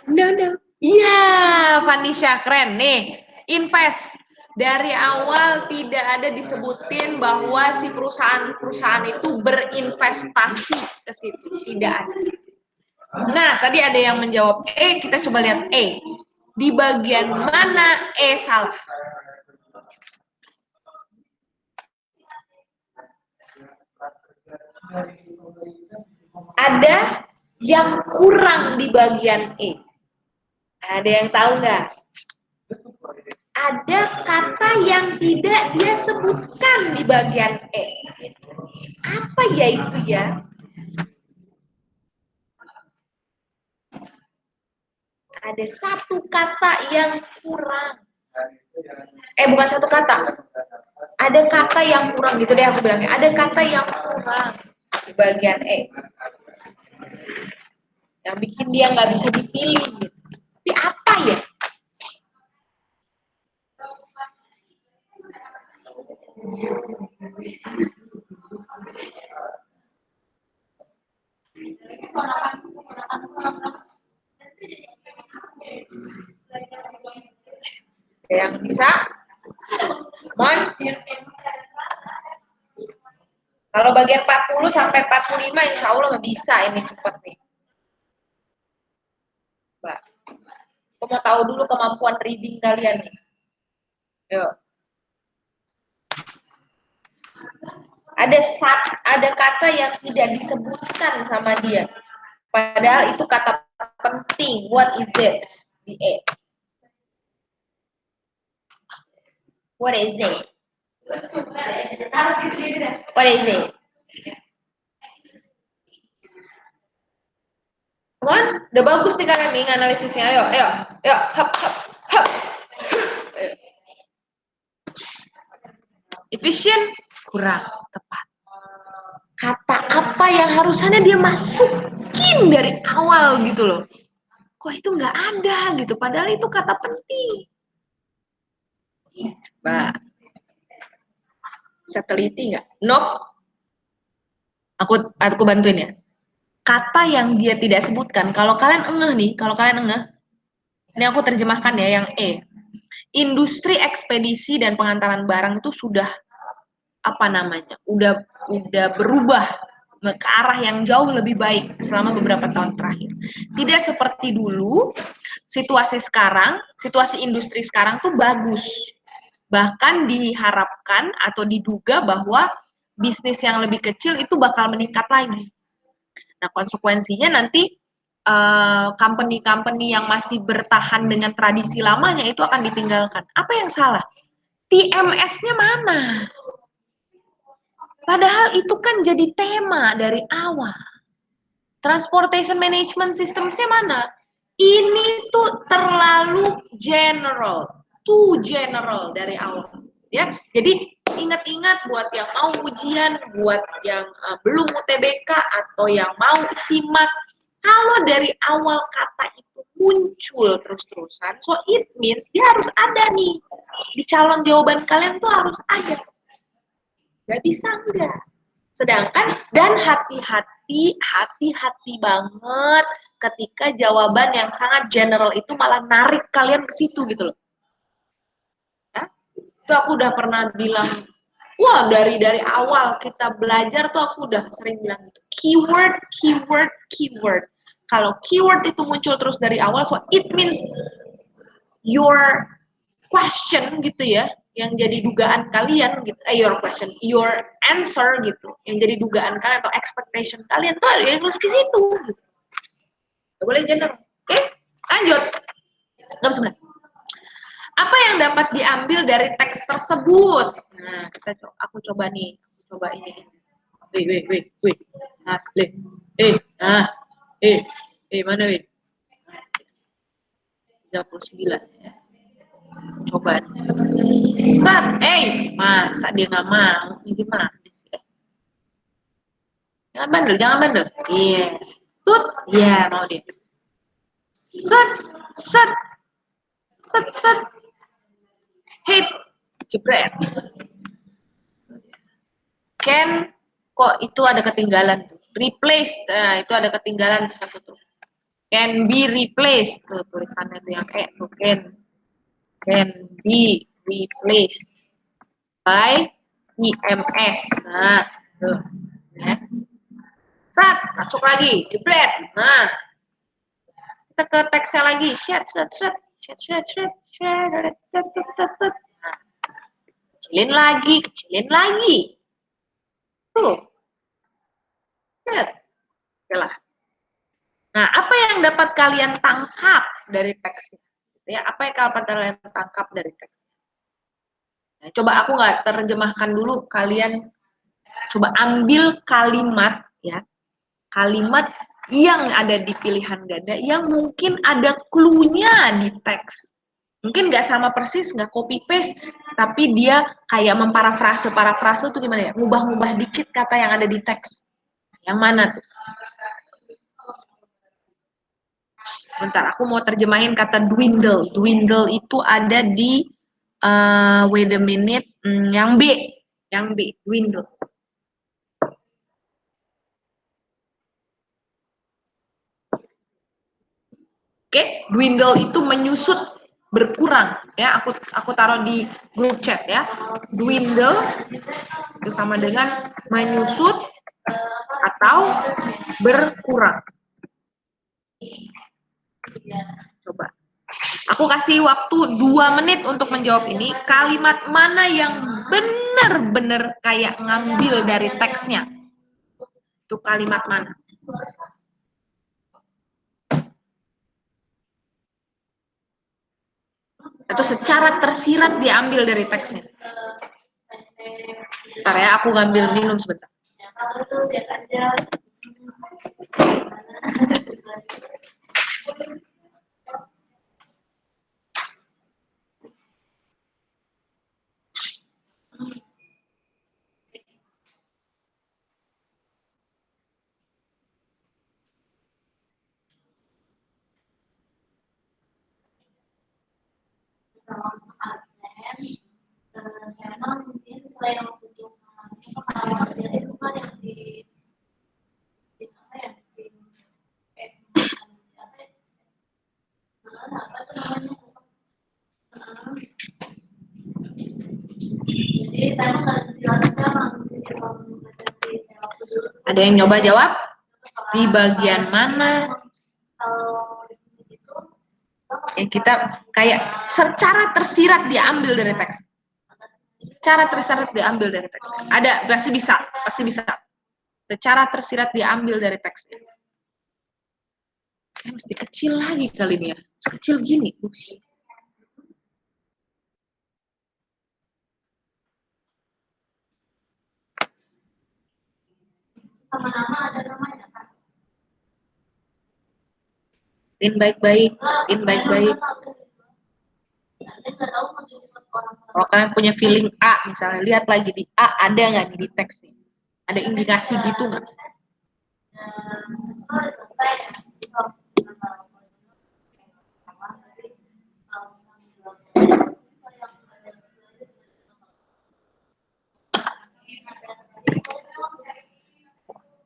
No, no. Iya, Vanisha keren nih. Invest. Dari awal tidak ada disebutin bahwa si perusahaan itu berinvestasi ke situ. Tidak ada. Nah, tadi ada yang menjawab E, kita coba lihat E. Di bagian mana E salah? Ada yang kurang di bagian E. Ada yang tahu nggak? Ada kata yang tidak dia sebutkan di bagian E. Apa ya itu ya? Ada satu kata yang kurang. Bukan satu kata. Ada kata yang kurang gitu deh aku bilangnya. Ada kata yang kurang di bagian E. Yang bikin dia nggak bisa dipilih gitu. Tapi apa ya? Yang bisa? Mon? Kalau bagian 40 sampai 45 insya Allah bisa ini cepat nih. Mbak. Aku mau tahu dulu kemampuan reading kalian nih. Yuk. Ada kata yang tidak disebutkan sama dia. Padahal itu kata penting. What is it? Di E. What is it? What is it? Kan? Udah bagus nih kalian nih analisisnya. Ayo, ayo, ayo, hap, hap, hap. Efficient kurang tepat. Kata apa yang harusnya dia masukin dari awal gitu loh. Kok itu nggak ada gitu, padahal itu kata penting. Mbak, bisa teliti nggak? Nope. Aku bantuin ya. Kata yang dia tidak sebutkan, kalau kalian engeh, ini aku terjemahkan ya yang E. Industri ekspedisi dan pengantaran barang itu sudah udah berubah ke arah yang jauh lebih baik selama beberapa tahun terakhir. Tidak seperti dulu, situasi industri sekarang tuh bagus. Bahkan diharapkan atau diduga bahwa bisnis yang lebih kecil itu bakal meningkat lagi. Nah, konsekuensinya nanti company-company yang masih bertahan dengan tradisi lamanya itu akan ditinggalkan. Apa yang salah? TMS-nya mana? Padahal itu kan jadi tema dari awal. Transportation Management System-nya mana? Ini tuh terlalu general, too general dari awal. Ya, jadi ingat-ingat buat yang mau ujian, buat yang belum UTBK atau yang mau simak, kalau dari awal kata itu muncul terus-terusan, so it means dia harus ada nih di calon jawaban kalian tuh harus ada. Gak bisa enggak. Sedangkan dan hati-hati banget ketika jawaban yang sangat general itu malah narik kalian ke situ gitu loh. Ya? Itu aku udah pernah bilang, wah dari awal kita belajar tuh aku udah sering bilang gitu. Keyword, keyword, keyword. Kalau keyword itu muncul terus dari awal, so it means your question gitu ya, yang jadi dugaan kalian gitu, your question, your answer gitu, yang jadi dugaan kalian atau expectation kalian tuh ada yang terus ke situ. Gitu. Gak boleh gender. Oke, lanjut. Gak bisa. Apa yang dapat diambil dari teks tersebut? Nah, aku coba nih, aku coba ini. Wih. Nah, mana wih? 39 ya. Coba set, masa dia nggak mau, ini gimana sih? Jangan bandel, iya, tut, iya mau dia, set, set, set, hit, jebret, can, kok itu ada ketinggalan tuh, replace, nah itu ada ketinggalan satu tuh, can be replaced, tuh tulisannya tuh yang tuh can be replaced by EMS, nah tuh, ya. Set, masuk lagi, jebret. Nah, kita ke teksnya lagi. Set. Nah, kecilin lagi. Tuh. Set. Oke lah. Nah, apa yang dapat kalian tangkap dari teksnya? Ya, apa yang dapat kalian tangkap dari teksnya? Nah, coba aku nggak terjemahkan dulu. Kalian coba ambil kalimat, ya. Kalimat yang ada di pilihan ganda yang mungkin ada clue-nya di teks. Mungkin nggak sama persis, nggak copy paste, tapi dia kayak memparafrase. Parafrase itu gimana ya? Ngubah-ngubah dikit kata yang ada di teks. Yang mana tuh? Bentar, aku mau terjemahin kata dwindle. Dwindle itu ada di wait a minute, yang B. Yang B, dwindle. Oke, dwindle itu menyusut, berkurang ya. Aku taruh di grup chat ya. Dwindle itu sama dengan menyusut atau berkurang. Coba. Aku kasih waktu 2 menit untuk menjawab ini. Kalimat mana yang benar-benar kayak ngambil dari teksnya? Itu kalimat mana? Atau secara tersirat diambil dari teksnya? Bentar ya, aku ngambil minum sebentar. Ada yang nyoba jawab? Di bagian mana? Yang kita kayak secara tersirat diambil dari teks. Secara tersirat diambil dari teks. Ada, pasti bisa. Secara tersirat diambil dari teksnya. Mesti kecil lagi kali ini ya. Sekecil gini. Ups. Nama-nama ada namanya kan? In baik-baik, in baik-baik. Kalau kalian punya feeling A, misalnya lihat lagi di A ada nggak nih di teks nih? Ada indikasi gitu nggak?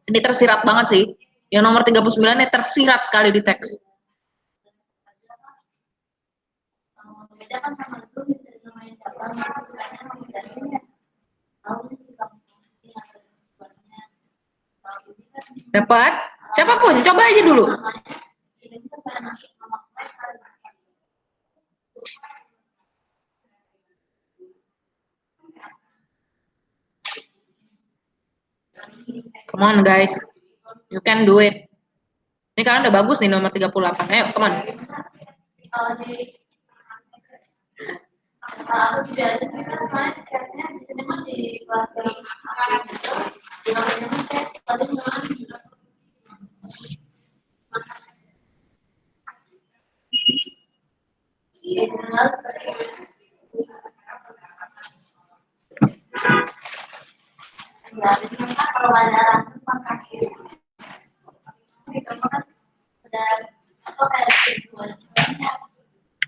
Ini tersirat banget sih. Yang nomor 39 ini tersirat sekali di teks. Dapat? Siapapun, coba aja dulu. Come on guys, you can do it. Ini kalian udah bagus nih nomor 38. Ayo, come on.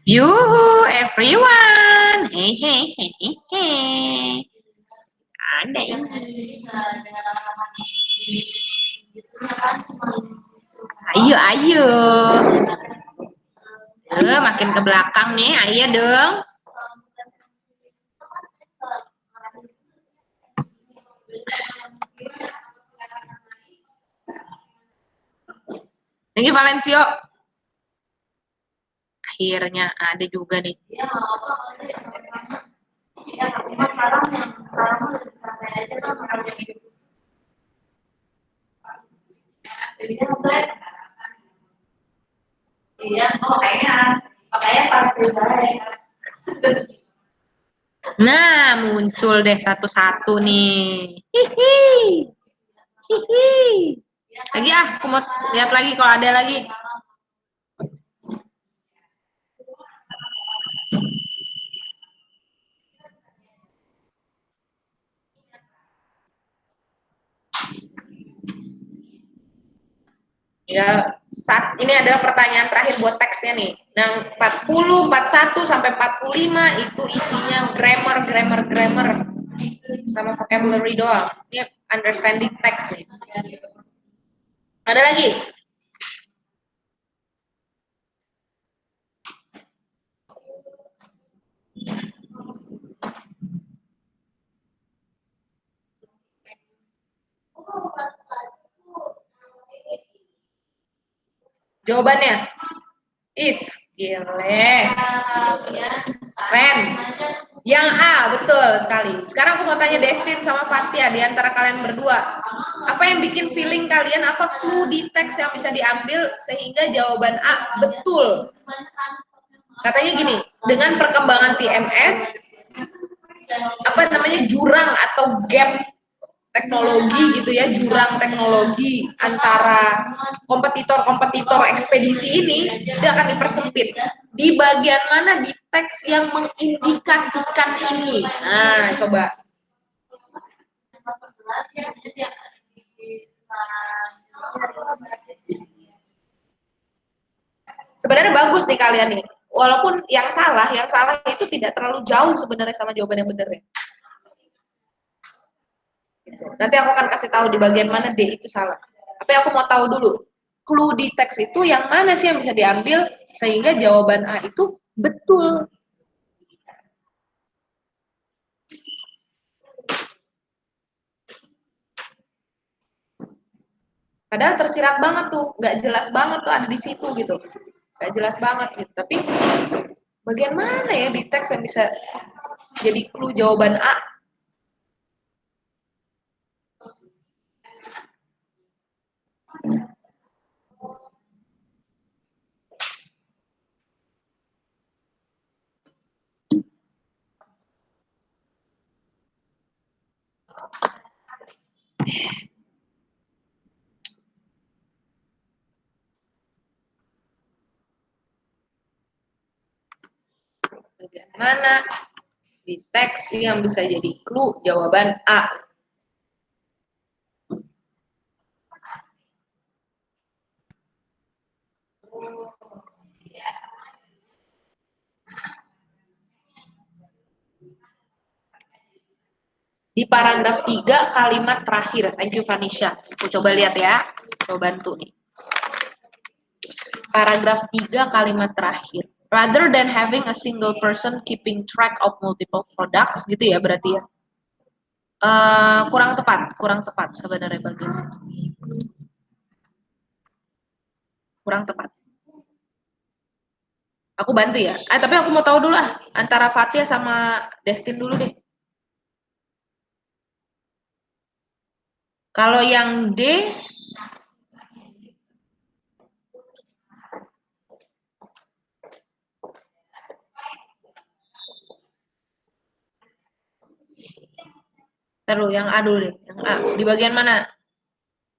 Yuhu, everyone. Hehehe. Ada ini. Ayo, ayo. Makin ke belakang nih, ayo dong. Lagi Valencio. Akhirnya ada juga nih. Nah, muncul deh satu-satu nih. Hihi. Hihi. Lagi aku mau lihat lagi kalau ada lagi. Ya, ini adalah pertanyaan terakhir buat teksnya nih. Nah, 40, 41 sampai 45 itu isinya grammar sama vocabulary doang. Ini understanding text nih. Ada lagi? Jawabannya? Gile. Keren. Yang A, betul sekali. Sekarang aku mau tanya Destin sama Fatia di antara kalian berdua. Apa yang bikin feeling kalian, apa clue di teks yang bisa diambil sehingga jawaban A betul? Katanya gini, dengan perkembangan TMS, apa namanya, jurang atau gap teknologi gitu ya, jurang teknologi antara kompetitor ekspedisi ini tidak akan dipersempit. Di bagian mana di teks yang mengindikasikan ini? Nah, coba. Sebenarnya bagus nih kalian nih. Walaupun yang salah itu tidak terlalu jauh sebenarnya sama jawaban yang benar ya. Gitu. Nanti aku akan kasih tahu di bagian mana D itu salah. Tapi aku mau tahu dulu, clue di teks itu yang mana sih yang bisa diambil sehingga jawaban A itu betul. Padahal tersirat banget tuh, nggak jelas banget tuh ada di situ gitu, nggak jelas banget gitu. Tapi bagian mana ya di teks yang bisa jadi clue jawaban A? Mana di teks yang bisa jadi clue jawaban A. Di paragraf 3 kalimat terakhir. Thank you Vanisha. Aku coba lihat ya. Coba bantu nih. Paragraf 3 kalimat terakhir. Rather than having a single person keeping track of multiple products gitu ya berarti ya. Kurang tepat sebenarnya bagian situ. Kurang tepat. Aku bantu ya. Tapi aku mau tahu dulu antara Fatia sama Destin dulu deh. Kalau yang D terus yang A dulu deh, yang A. Di bagian mana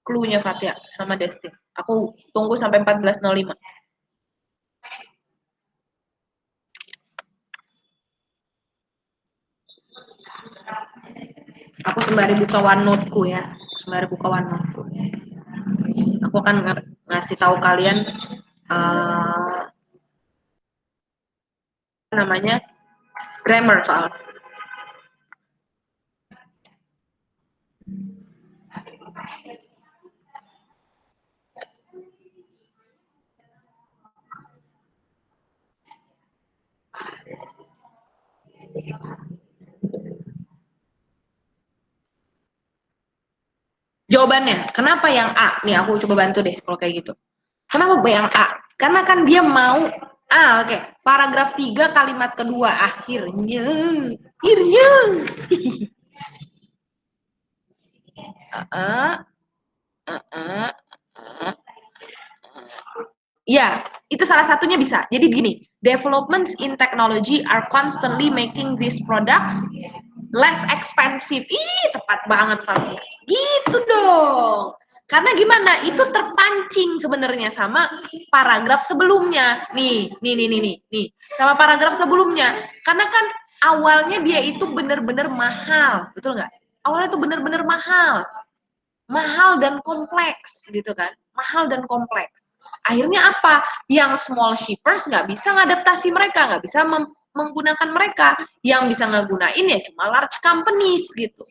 clue-nya Fatia sama Destin? Aku tunggu sampai 14.05. Aku sembari buka OneNote-ku ya. Sembari buka OneNote-ku. Aku akan ngasih tahu kalian namanya grammar soal. Jawabannya, kenapa yang A? Nih aku coba bantu deh kalau kayak gitu. Kenapa yang A? Karena kan dia mau oke. Paragraf 3 kalimat kedua akhirnya. Ya, itu salah satunya bisa. Jadi gini, developments in technology are constantly making these products less expensive. Ih, tepat banget Fatia. Gitu dong. Karena gimana? Itu terpancing sebenarnya sama paragraf sebelumnya. Nih. Sama paragraf sebelumnya. Karena kan awalnya dia itu benar-benar mahal, betul nggak? Awalnya itu benar-benar mahal. Mahal dan kompleks, gitu kan? Mahal dan kompleks. Akhirnya apa? Yang small shippers nggak bisa ngadaptasi mereka, nggak bisa menggunakan mereka. Yang bisa ngegunain ya cuma large companies gitu.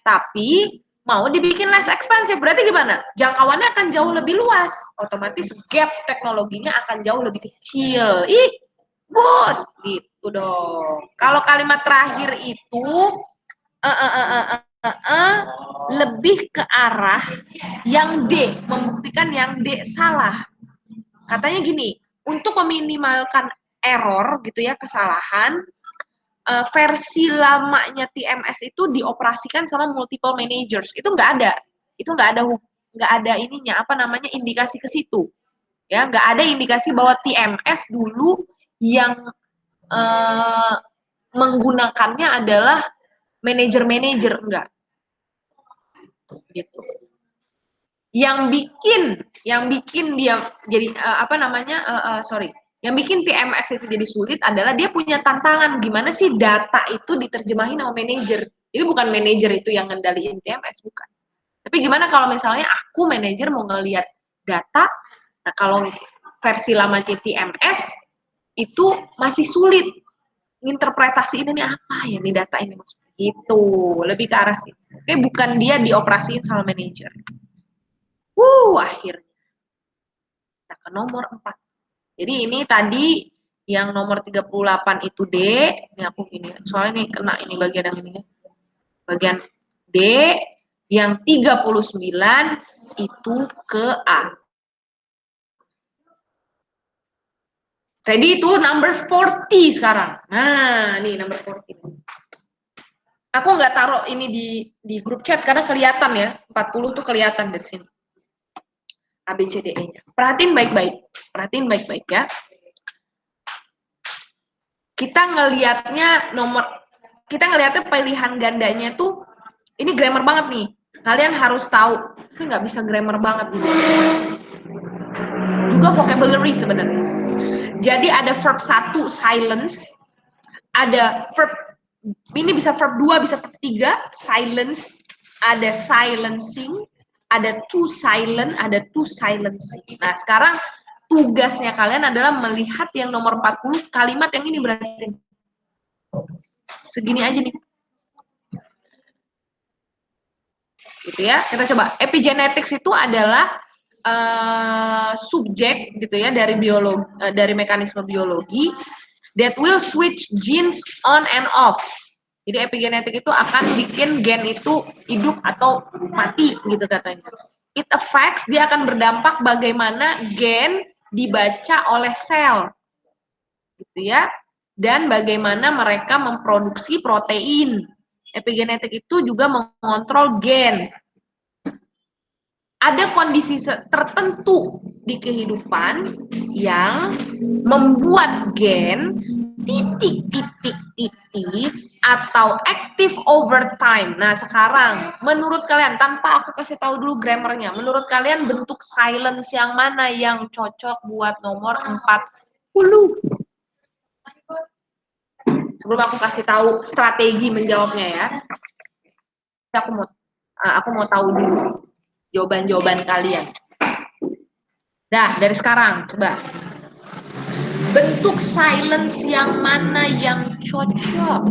Tapi mau dibikin less expensive, berarti gimana? Jangkauannya akan jauh lebih luas. Otomatis gap teknologinya akan jauh lebih kecil. Ih, good. Gitu dong. Kalau kalimat terakhir itu lebih ke arah yang D, membuktikan yang D salah. Katanya gini, untuk meminimalkan error gitu ya, kesalahan, versi lamanya TMS itu dioperasikan sama multiple managers. Itu nggak ada. Itu nggak ada ininya, apa namanya, indikasi ke situ. Ya, nggak ada indikasi bahwa TMS dulu yang menggunakannya adalah manajer-manajer, enggak. Gitu. Yang bikin dia jadi yang bikin TMS itu jadi sulit adalah dia punya tantangan gimana sih data itu diterjemahin sama manajer. Jadi bukan manajer itu yang ngendaliin TMS, bukan. Tapi gimana kalau misalnya aku manajer mau ngelihat data, nah kalau versi lama TMS itu masih sulit interpretasi ini apa ya nih data ini maksudnya gitu, lebih ke arah sih. Oke, bukan dia dioperasiin sama manajer. Akhirnya kita ke nomor 4. Jadi ini tadi yang nomor 38 itu D, ini aku gini, soalnya ini kena ini bagian yang ini. Bagian D, yang 39 itu ke A. Tadi itu number 40 sekarang. Nah, nih number 40. Aku nggak taruh ini di grup chat karena kelihatan ya, 40 tuh kelihatan dari sini. ABCDE-nya. Perhatiin baik-baik ya. Kita ngelihatnya pilihan gandanya tuh, ini grammar banget nih. Kalian harus tahu, tapi nggak bisa grammar banget gitu. Juga vocabulary sebenarnya. Jadi ada verb 1 silence, ada verb, ini bisa verb 2, bisa verb 3, silence, ada silencing, ada to silent, ada to silencing. Nah, sekarang tugasnya kalian adalah melihat yang nomor 40, kalimat yang ini berarti. Segini aja nih. Gitu ya. Kita coba. Epigenetics itu adalah subjek gitu ya dari biologi, dari mekanisme biologi that will switch genes on and off. Jadi epigenetik itu akan bikin gen itu hidup atau mati gitu katanya. It affects, dia akan berdampak bagaimana gen dibaca oleh sel. Gitu ya. Dan bagaimana mereka memproduksi protein. Epigenetik itu juga mengontrol gen. Ada kondisi tertentu di kehidupan yang membuat gen titik atau active over time. Nah, sekarang menurut kalian, tanpa aku kasih tahu dulu grammarnya, menurut kalian bentuk silence yang mana yang cocok buat nomor 40? Sebelum aku kasih tahu strategi menjawabnya ya. Aku mau tahu dulu jawaban-jawaban kalian. Dah, dari sekarang coba. Bentuk silence yang mana yang cocok?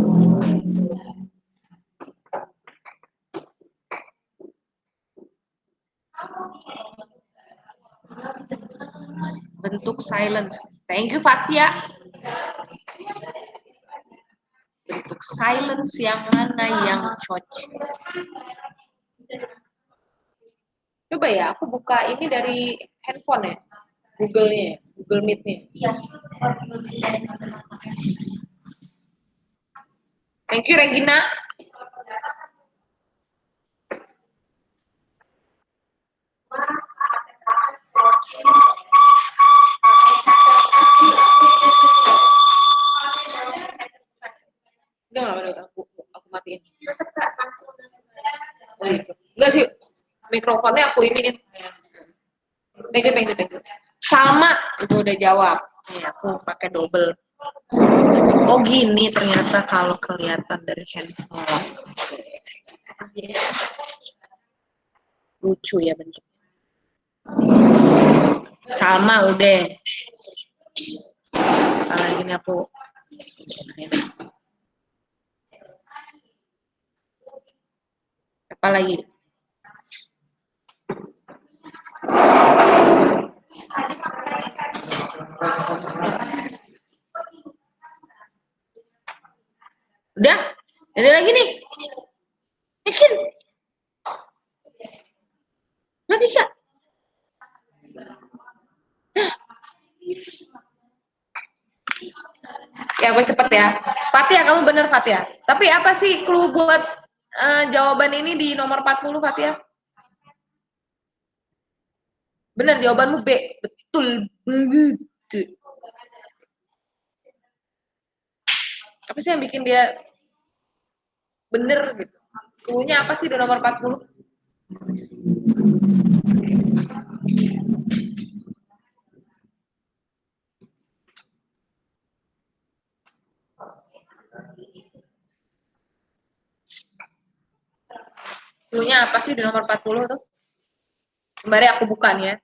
Bentuk silence. Thank you, Fatia. Bentuk silence yang mana yang cocok? Coba ya, aku buka ini dari handphone ya. Google-nya, Google Meet-nya. Thank you, Regina. Udah nggak, aku matiin. Oh, gitu. Enggak sih, mikrofonnya aku ini. Thank you. Salma itu udah jawab. Nih, aku pakai double. Oh gini ternyata kalau kelihatan dari handphone. Lucu ya bentuknya. Salma udah. Kalau gini aku ini. Apa lagi? Udah? Ada lagi nih? Bikin. Nanti Kak. Ya, aku cepet ya. Fatia, kamu bener Fatia. Tapi apa sih clue buat jawaban ini di nomor 40, Fatia? Bener, jawabanmu B. Betul banget. Apa sih yang bikin dia bener gitu? Clue-nya apa sih di nomor 40? Clue-nya apa sih di nomor 40 tuh? Sembari aku buka nih ya.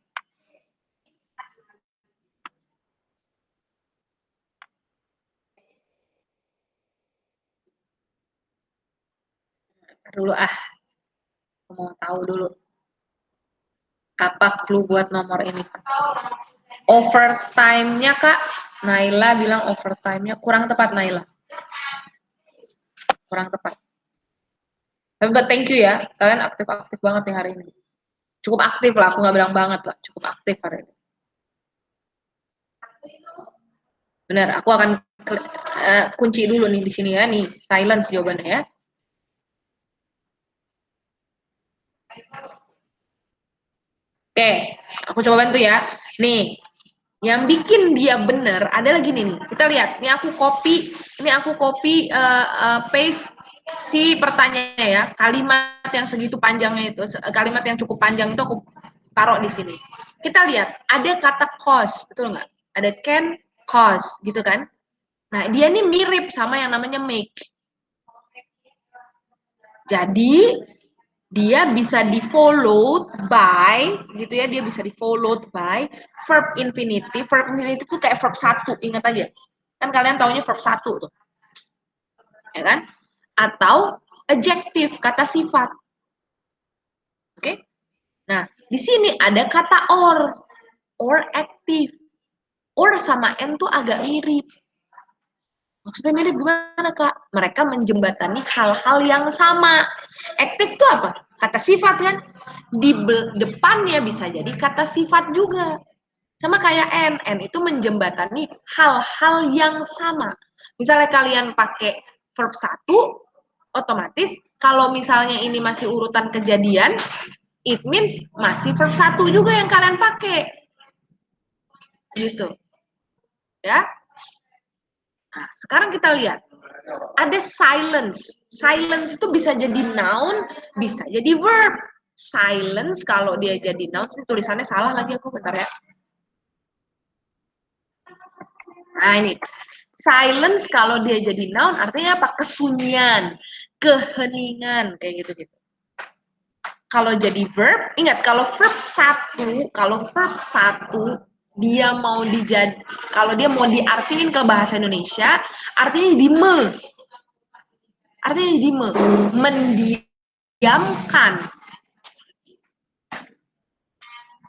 Dulu aku mau tahu dulu. Apa clue buat nomor ini? Overtime-nya Kak, Naila bilang overtime-nya kurang tepat Naila. Kurang tepat. Tapi buat thank you ya, kalian aktif-aktif banget nih hari ini. Cukup aktif lah, aku nggak bilang banget lah, cukup aktif hari ini. Benar, aku akan kunci dulu nih di sini ya, nih silence jawabannya ya. Oke, aku coba bantu ya. Nih, yang bikin dia benar adalah gini nih. Kita lihat, ini aku copy paste si pertanyaannya ya. Kalimat yang segitu panjangnya itu, kalimat yang cukup panjang itu aku taruh di sini. Kita lihat, ada kata cause, betul nggak? Ada can cause, gitu kan? Nah, dia nih mirip sama yang namanya make. Jadi, dia bisa di followed by, gitu ya, dia bisa di followed by verb infinitive. Verb infinitive itu kayak verb satu, ingat aja. Kan kalian taunya verb satu tuh. Ya kan? Atau adjective, kata sifat. Oke? Nah, di sini ada kata or active. Or sama N tuh agak mirip. Maksudnya mirip gimana, Kak? Mereka menjembatani hal-hal yang sama. Aktif itu apa? Kata sifat kan? Di depannya bisa jadi kata sifat juga. Sama kayak N. N itu menjembatani hal-hal yang sama. Misalnya kalian pakai verb satu, otomatis kalau misalnya ini masih urutan kejadian, it means masih verb satu juga yang kalian pakai. Gitu. Ya. Nah, sekarang kita lihat. Ada silence. Silence itu bisa jadi noun, bisa jadi verb. Silence kalau dia jadi noun, tulisannya salah lagi aku, bentar ya. Nah ini, silence kalau dia jadi noun artinya apa? Kesunyian, keheningan, kayak gitu-gitu. Kalau jadi verb, ingat kalau verb satu dia mau kalau dia mau diartiin ke bahasa Indonesia, artinya di artinya di mendiamkan.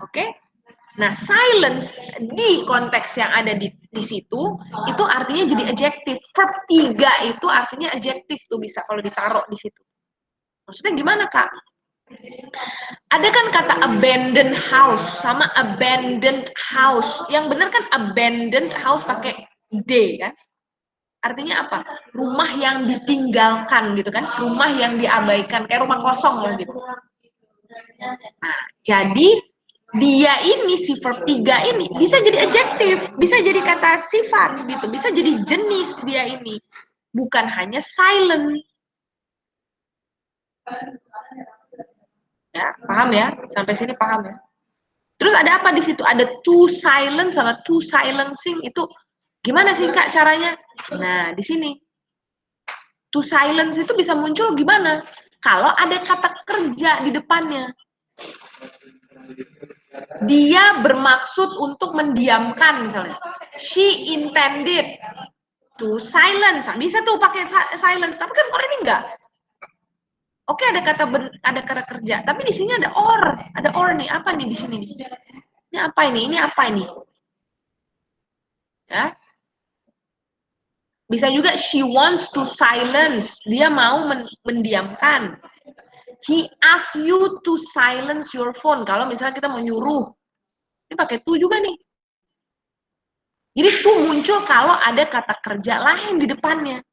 Oke? Nah, silence di konteks yang ada di situ itu artinya jadi adjektif. Verb 3 itu artinya adjektif tuh bisa kalau ditaruh di situ. Maksudnya gimana, Kak? Ada kan kata abandoned house sama abandoned house. Yang benar kan abandoned house pakai D kan? Artinya apa? Rumah yang ditinggalkan gitu kan? Rumah yang diabaikan, kayak rumah kosong lah gitu. Nah, jadi dia ini si verb 3 ini bisa jadi adjektif, bisa jadi kata sifat gitu, bisa jadi jenis dia ini. Bukan hanya silent. Ya, paham ya? Sampai sini paham ya? Terus ada apa di situ? Ada to silent sama to silencing itu gimana sih Kak caranya? Nah, di sini to silence itu bisa muncul gimana? Kalau ada kata kerja di depannya. Dia bermaksud untuk mendiamkan misalnya. She intended to silence. Bisa tuh pakai silence, tapi kan kalau ini enggak. Oke, ada kata kerja, tapi di sini ada or nih. Apa nih di sini nih? Ini apa ini? Ini apa ini? Ya. Bisa juga she wants to silence. Dia mau mendiamkan. He asks you to silence your phone. Kalau misalnya kita mau nyuruh. Ini pakai to juga nih. Jadi tuh muncul kalau ada kata kerja lain di depannya.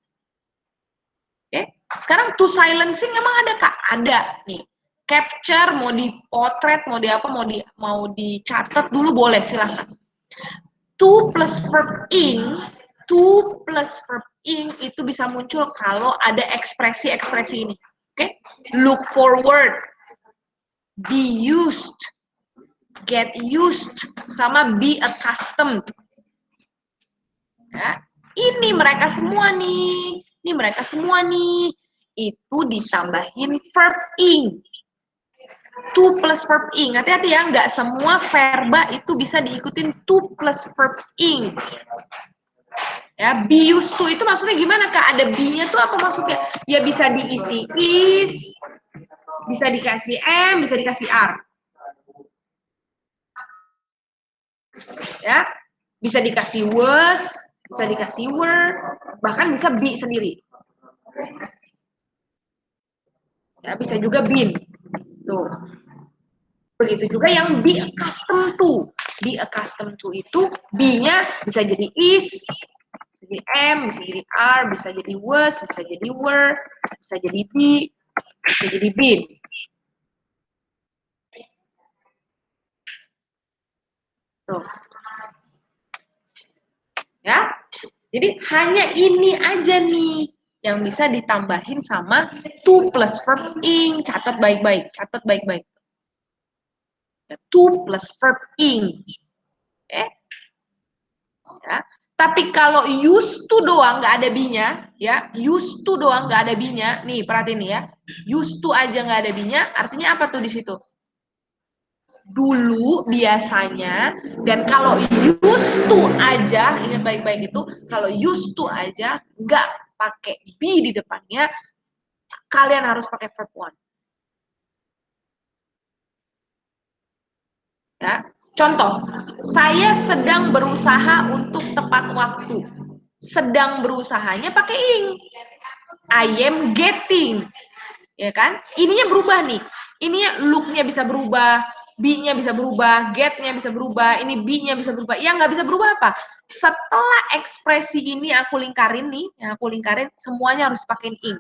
Oke. Sekarang to silencing emang ada Kak? Ada nih. Capture mau dipotret, mau di apa, mau dicatat dulu boleh silahkan. To plus verb ing itu bisa muncul kalau ada ekspresi-ekspresi ini. Oke? Look forward, be used, get used, sama be accustomed. Ya, ini mereka semua nih. Ini mereka semua nih. Itu ditambahin verb ing. To plus verb ing. Hati-hati ya, nggak semua verba itu bisa diikutin to plus verb ing. Ya, be used to itu maksudnya gimana Kak? Ada be-nya tuh apa maksudnya? Ya bisa diisi is, bisa dikasih am, bisa dikasih are. Ya, bisa dikasih was, bisa dikasih were, bahkan bisa be sendiri. Ya, bisa juga been. Tuh. Begitu juga yang be accustomed to. Be accustomed to itu be-nya bisa jadi is, bisa jadi am, bisa jadi are, bisa jadi was, bisa jadi were, bisa jadi be, bisa jadi been. Tuh. Ya. Jadi hanya ini aja nih yang bisa ditambahin sama to plus verb ing. Catat baik-baik, catat baik-baik. To plus verb ing. Oke. Ya. Tapi kalau used to doang nggak ada be-nya, ya, used to doang nggak ada be-nya, nih perhatiin nih ya, used to aja nggak ada be-nya, artinya apa tuh di situ? Dulu biasanya, dan kalau used to aja, ingat baik-baik itu, kalau used to aja nggak pakai be di depannya, kalian harus pakai verb one. Ya. Contoh, saya sedang berusaha untuk tepat waktu. Sedang berusahanya pakai ing. I am getting. Ya kan? Ininya berubah nih. Ininya look-nya bisa berubah, be-nya bisa berubah, get-nya bisa berubah, ini be-nya bisa berubah. Yang nggak bisa berubah apa? Setelah ekspresi ini aku lingkarin nih, yang aku lingkarin, semuanya harus pakai ing.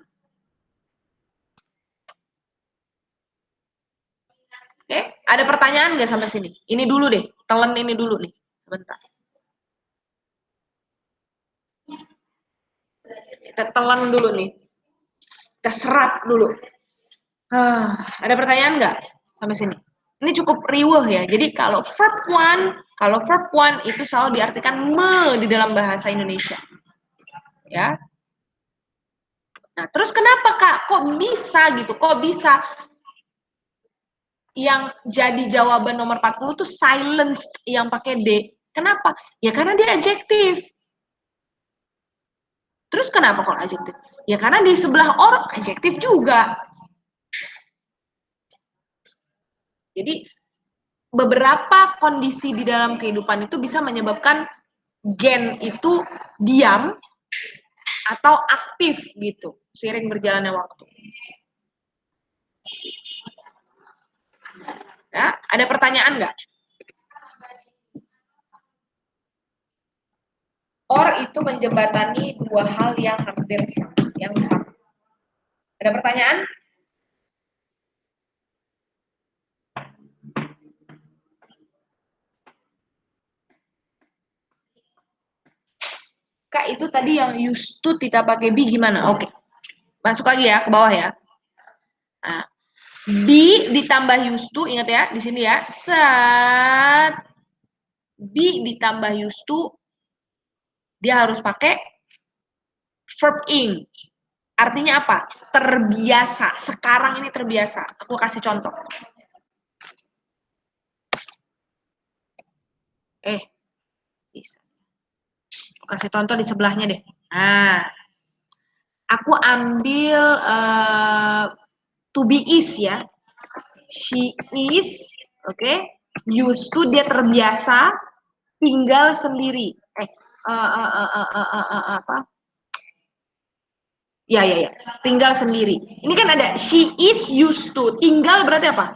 Oke, ada pertanyaan nggak sampai sini? Ini dulu deh, telan ini dulu nih, sebentar. Kita telan dulu nih, kita serap dulu. Ada pertanyaan nggak sampai sini? Ini cukup riuh ya. Jadi kalau verb one itu selalu diartikan me di dalam bahasa Indonesia. Ya. Nah, terus kenapa Kak? Kok bisa gitu? Kok bisa yang jadi jawaban nomor 40 tuh silence yang pakai D? Kenapa? Ya karena dia adjektif. Terus kenapa kalau adjektif? Ya karena di sebelah or adjektif juga. Jadi beberapa kondisi di dalam kehidupan itu bisa menyebabkan gen itu diam atau aktif gitu seiring berjalannya waktu. Ya, ada pertanyaan nggak? Or itu menjembatani dua hal yang hampir sama. Ada pertanyaan? Kak, itu tadi yang used to tidak pakai be gimana? Oke. Masuk lagi ya ke bawah ya. Nah, be ditambah used to, ingat ya, di sini ya. Set be ditambah used to, dia harus pakai verb ing. Artinya apa? Terbiasa. Sekarang ini terbiasa. Aku kasih contoh. Bisa. Aku kasih contoh di sebelahnya deh. Nah, aku ambil to be is ya. She is, oke. Okay? Used to dia terbiasa tinggal sendiri. Apa? Ya, ya, ya. Tinggal sendiri. Ini kan ada she is used to. Tinggal berarti apa?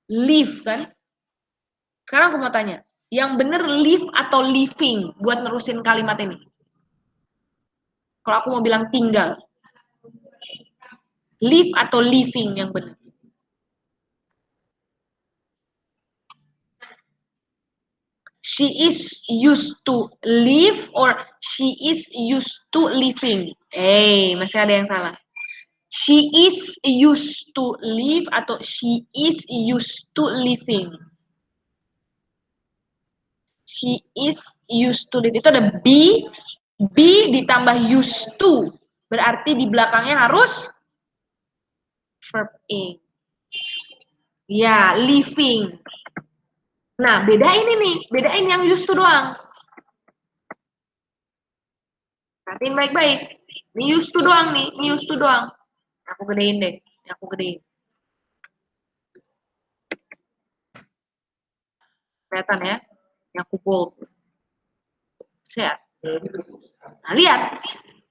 Live kan? Sekarang aku mau tanya, yang bener live atau living buat nerusin kalimat ini? Kalau aku mau bilang tinggal. Live atau living yang benar? She is used to live or she is used to living? Masih ada yang salah. She is used to live atau she is used to living? She is used to live. Itu ada be ditambah used to. Berarti di belakangnya harus verb ing. Ya, living. Nah, bedain ini, bedain yang used to doang. Perhatiin baik-baik. Ini used to doang nih, ini used to doang. Aku gedein deh, aku gedein. Kelihatan ya, yang aku bold. Saya. Nah, lihat.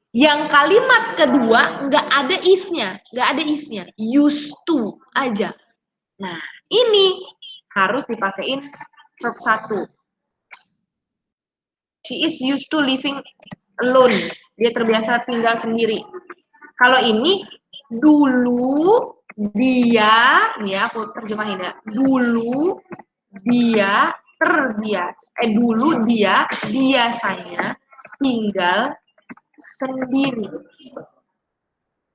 Yang kalimat kedua nggak ada isnya, nggak ada isnya. Used to aja. Nah, ini harus dipakein verb 1. She is used to living alone. Dia terbiasa tinggal sendiri. Kalau ini dulu dia, ya aku terjemahin ya. Dulu dia terbiasa, dulu dia biasanya tinggal sendiri.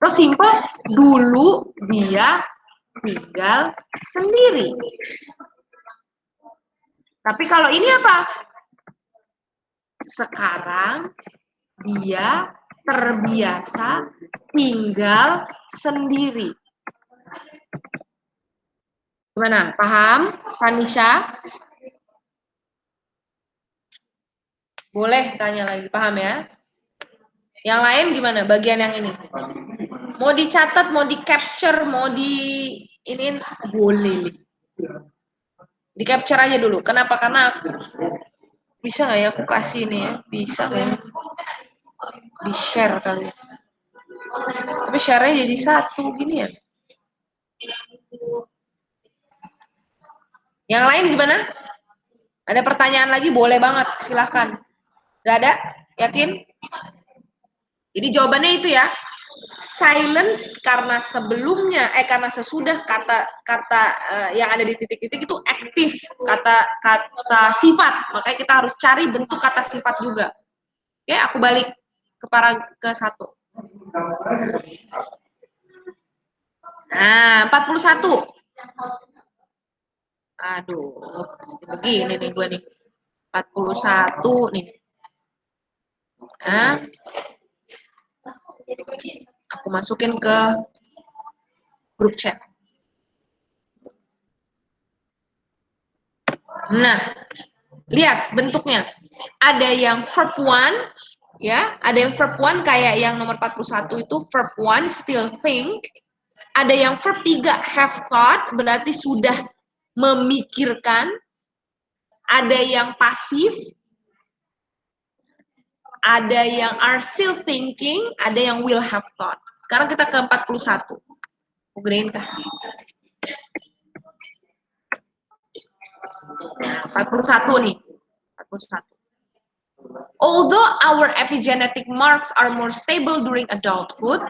Terus simple, dulu dia tinggal sendiri. Tapi kalau ini apa? Sekarang dia terbiasa tinggal sendiri. Gimana? Paham, Fanisha? Boleh tanya lagi, paham ya? Yang lain gimana? Bagian yang ini. Mau dicatat, mau di-capture, mau ini boleh. Di-capture aja dulu. Kenapa? Karena aku bisa nggak ya aku kasih ini ya? Bisa kan? Di-share kali. Tapi share-nya jadi satu gini ya. Yang lain gimana? Ada pertanyaan lagi? Boleh banget, silahkan. Gak ada? Yakin? Jadi jawabannya itu ya. Silence karena sebelumnya karena sesudah kata yang ada di titik-titik itu aktif, kata sifat, makanya kita harus cari bentuk kata sifat juga. Oke, aku balik ke 1. Nah, 41. Aduh, pasti begini nih gue nih. 41 nih. Nah, aku masukin ke grup chat. Nah, lihat bentuknya. Ada yang verb 1, ya. Ada yang verb 1 kayak yang nomor 41 itu verb 1 still think. Ada yang verb 3 have thought, berarti sudah memikirkan. Ada yang pasif. Ada yang are still thinking, ada yang will have thought. Sekarang kita ke 41. Aku gedein kah? 41 nih. 41. Although our epigenetic marks are more stable during adulthood,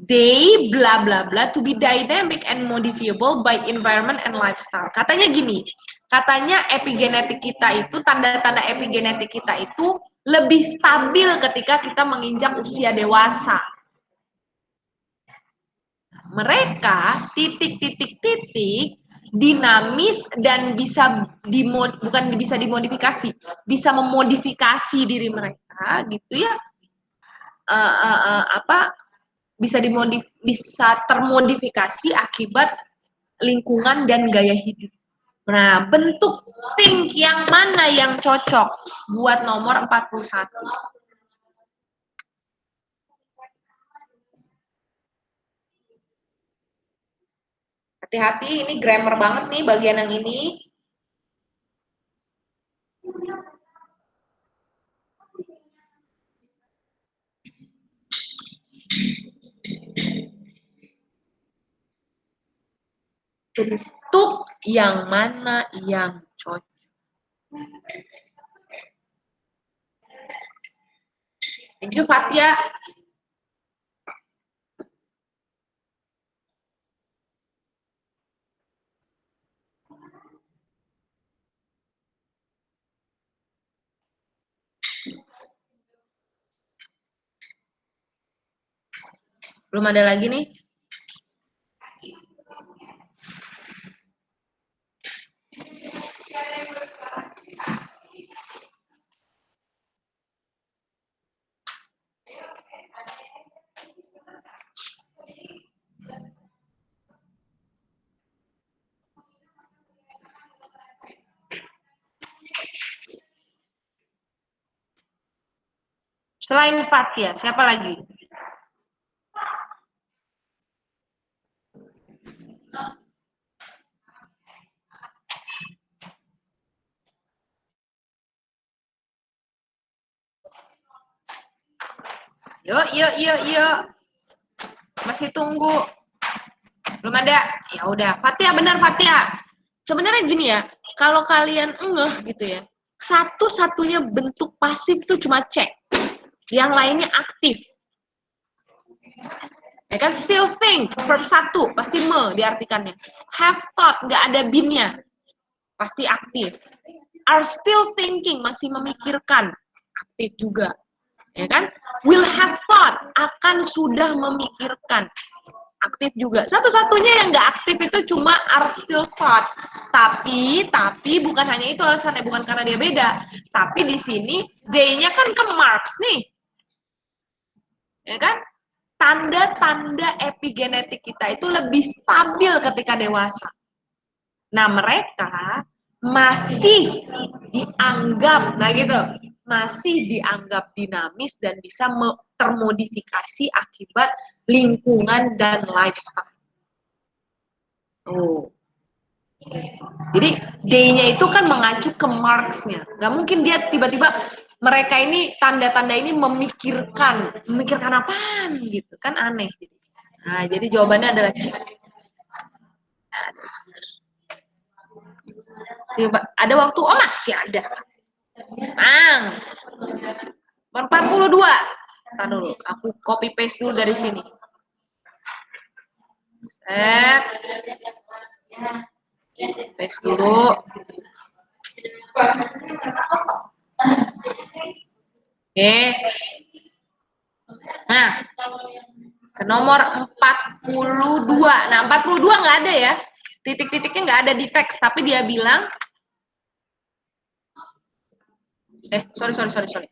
they blah blah blah to be dynamic and modifiable by environment and lifestyle. Katanya gini, katanya epigenetik kita itu, tanda-tanda epigenetik kita itu lebih stabil ketika kita menginjak usia dewasa. Mereka titik-titik-titik dinamis dan bukan bisa dimodifikasi, bisa memodifikasi diri mereka gitu ya. Bisa termodifikasi akibat lingkungan dan gaya hidup. Nah, bentuk think yang mana yang cocok buat nomor 41? Hati-hati, ini grammar banget nih bagian yang ini. Bentuk yang mana yang cocok? Thank you, Fatia. Belum ada lagi nih. Selain Fatia, siapa lagi? Yuk. Masih tunggu. Belum ada? Ya udah. Fatia, benar Fatia. Sebenarnya gini ya, kalau kalian ngeh gitu ya, satu-satunya bentuk pasif tuh cuma cek. Yang lainnya aktif. Ya kan, still think, verb 1, pasti me diartikannya. Have thought, nggak ada binnya. Pasti aktif. Are still thinking, masih memikirkan. Aktif juga. Ya kan? Will have thought, akan sudah memikirkan. aktif juga. Satu-satunya yang nggak aktif itu cuma are still taught. Tapi bukan hanya itu alasannya, bukan karena dia beda. Tapi di sini day-nya kan ke marks nih. Ya kan? Tanda-tanda epigenetik kita itu lebih stabil ketika dewasa. Nah, mereka masih dianggap, nah gitu, masih dianggap dinamis dan bisa termodifikasi akibat lingkungan dan lifestyle. Oh. Jadi day-nya itu kan mengacu ke marks-nya. Gak mungkin dia tiba-tiba mereka ini tanda-tanda ini memikirkan apaan gitu kan, aneh. Nah, jadi jawabannya adalah C. Ada waktu, oh masih ada. Bang, 42. Ntar dulu, aku copy paste dulu dari sini. Set. Paste dulu. Oke. Nah, ke nomor 42. Nah, 42 nggak ada ya. Titik-titiknya nggak ada di teks, tapi dia bilang sorry.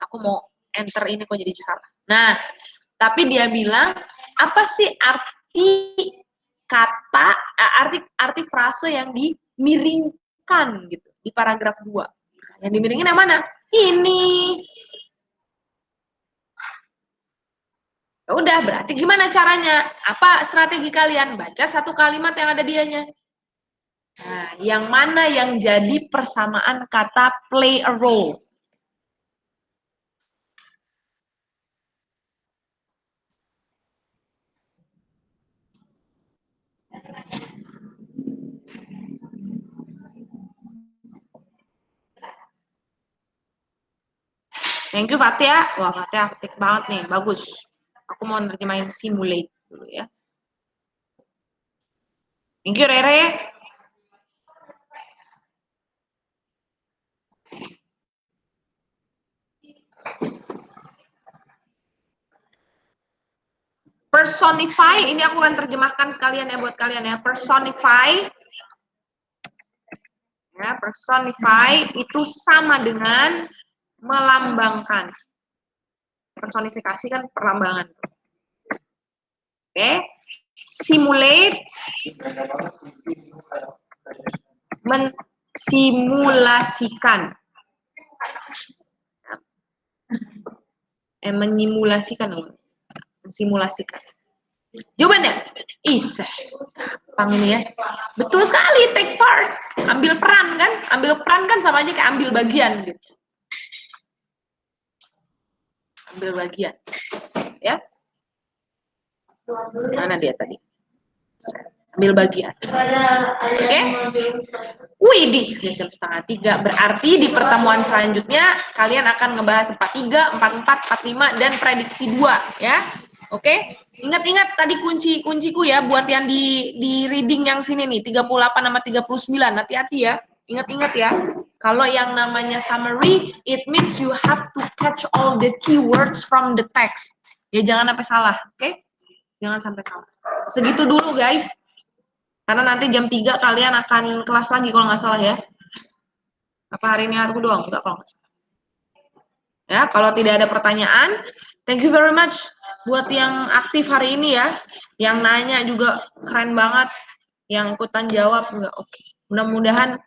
Aku mau enter ini kok jadi salah. Nah, tapi dia bilang apa sih arti kata, arti frase yang dimiringkan gitu di paragraf 2. Yang dimiringin yang mana? Ini. Ya udah, berarti gimana caranya? Apa strategi kalian? Baca satu kalimat yang ada dianya. Nah, yang mana yang jadi persamaan kata play a role? Thank you Fatia. Wah, Fatia aktif banget nih, bagus. Aku mau nerjemahin simulate dulu ya. Thank you Rere. Personify, ini aku akan terjemahkan sekalian ya buat kalian ya. Personify, ya, personify itu sama dengan melambangkan. Personifikasi kan perlambangan. Oke. Simulate, mensimulasikan. Menyimulasikan, mensimulasikan. Jawabannya, gampang ini ya. Betul sekali, take part. Ambil peran kan? Ambil peran kan sama aja kayak ambil bagian gitu. Ambil bagian. Ya. Mana dia tadi? Ambil bagian. Oke? Widih, udah jam 2:30. Berarti di pertemuan selanjutnya kalian akan ngebahas 43, 44, 45 dan prediksi 2 ya. Oke? Ingat-ingat tadi kunciku ya buat yang di reading yang sini nih 38 sama 39. Hati-hati ya. Ingat-ingat ya. Kalau yang namanya summary, it means you have to catch all the keywords from the text. Ya jangan sampai salah, oke? Jangan sampai salah. Segitu dulu guys. Karena nanti jam 3 kalian akan kelas lagi kalau nggak salah ya. Apa hari ini aku doang? Enggak kalau nggak salah. Ya, kalau tidak ada pertanyaan, thank you very much buat yang aktif hari ini ya. Yang nanya juga keren banget. Yang ikutan jawab enggak oke. Mudah-mudahan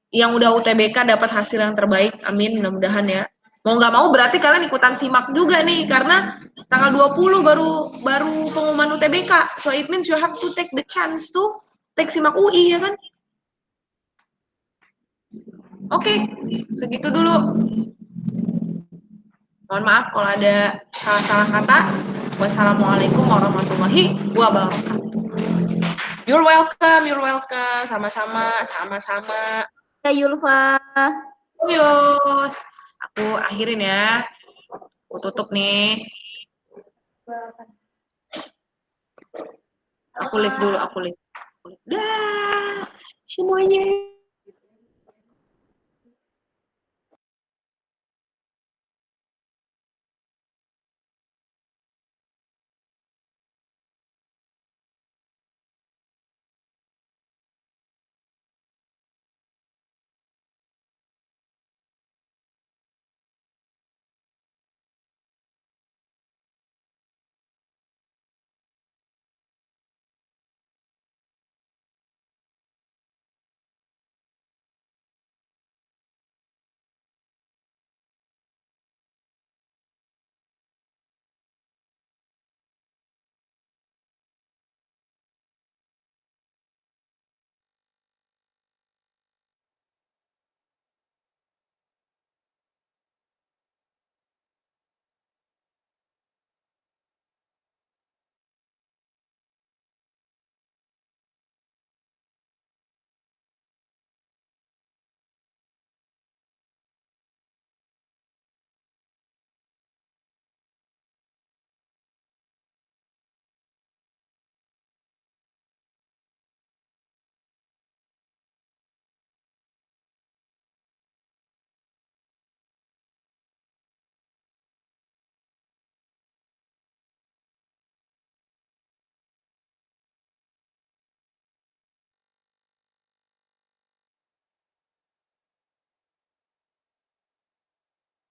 yang udah UTBK dapat hasil yang terbaik. Amin, mudah-mudahan ya. Mau nggak mau berarti kalian ikutan simak juga nih karena tanggal 20 baru pengumuman UTBK. So it means you have to take the chance to take simak UI ya kan? Oke, segitu dulu. Mohon maaf kalau ada salah-salah kata. Wassalamualaikum warahmatullahi wabarakatuh. You're welcome. Sama-sama, sama-sama. Ya Yulfa. Yus. Aku akhirin ya. Aku tutup nih. Aku live dulu, Dah, semuanya.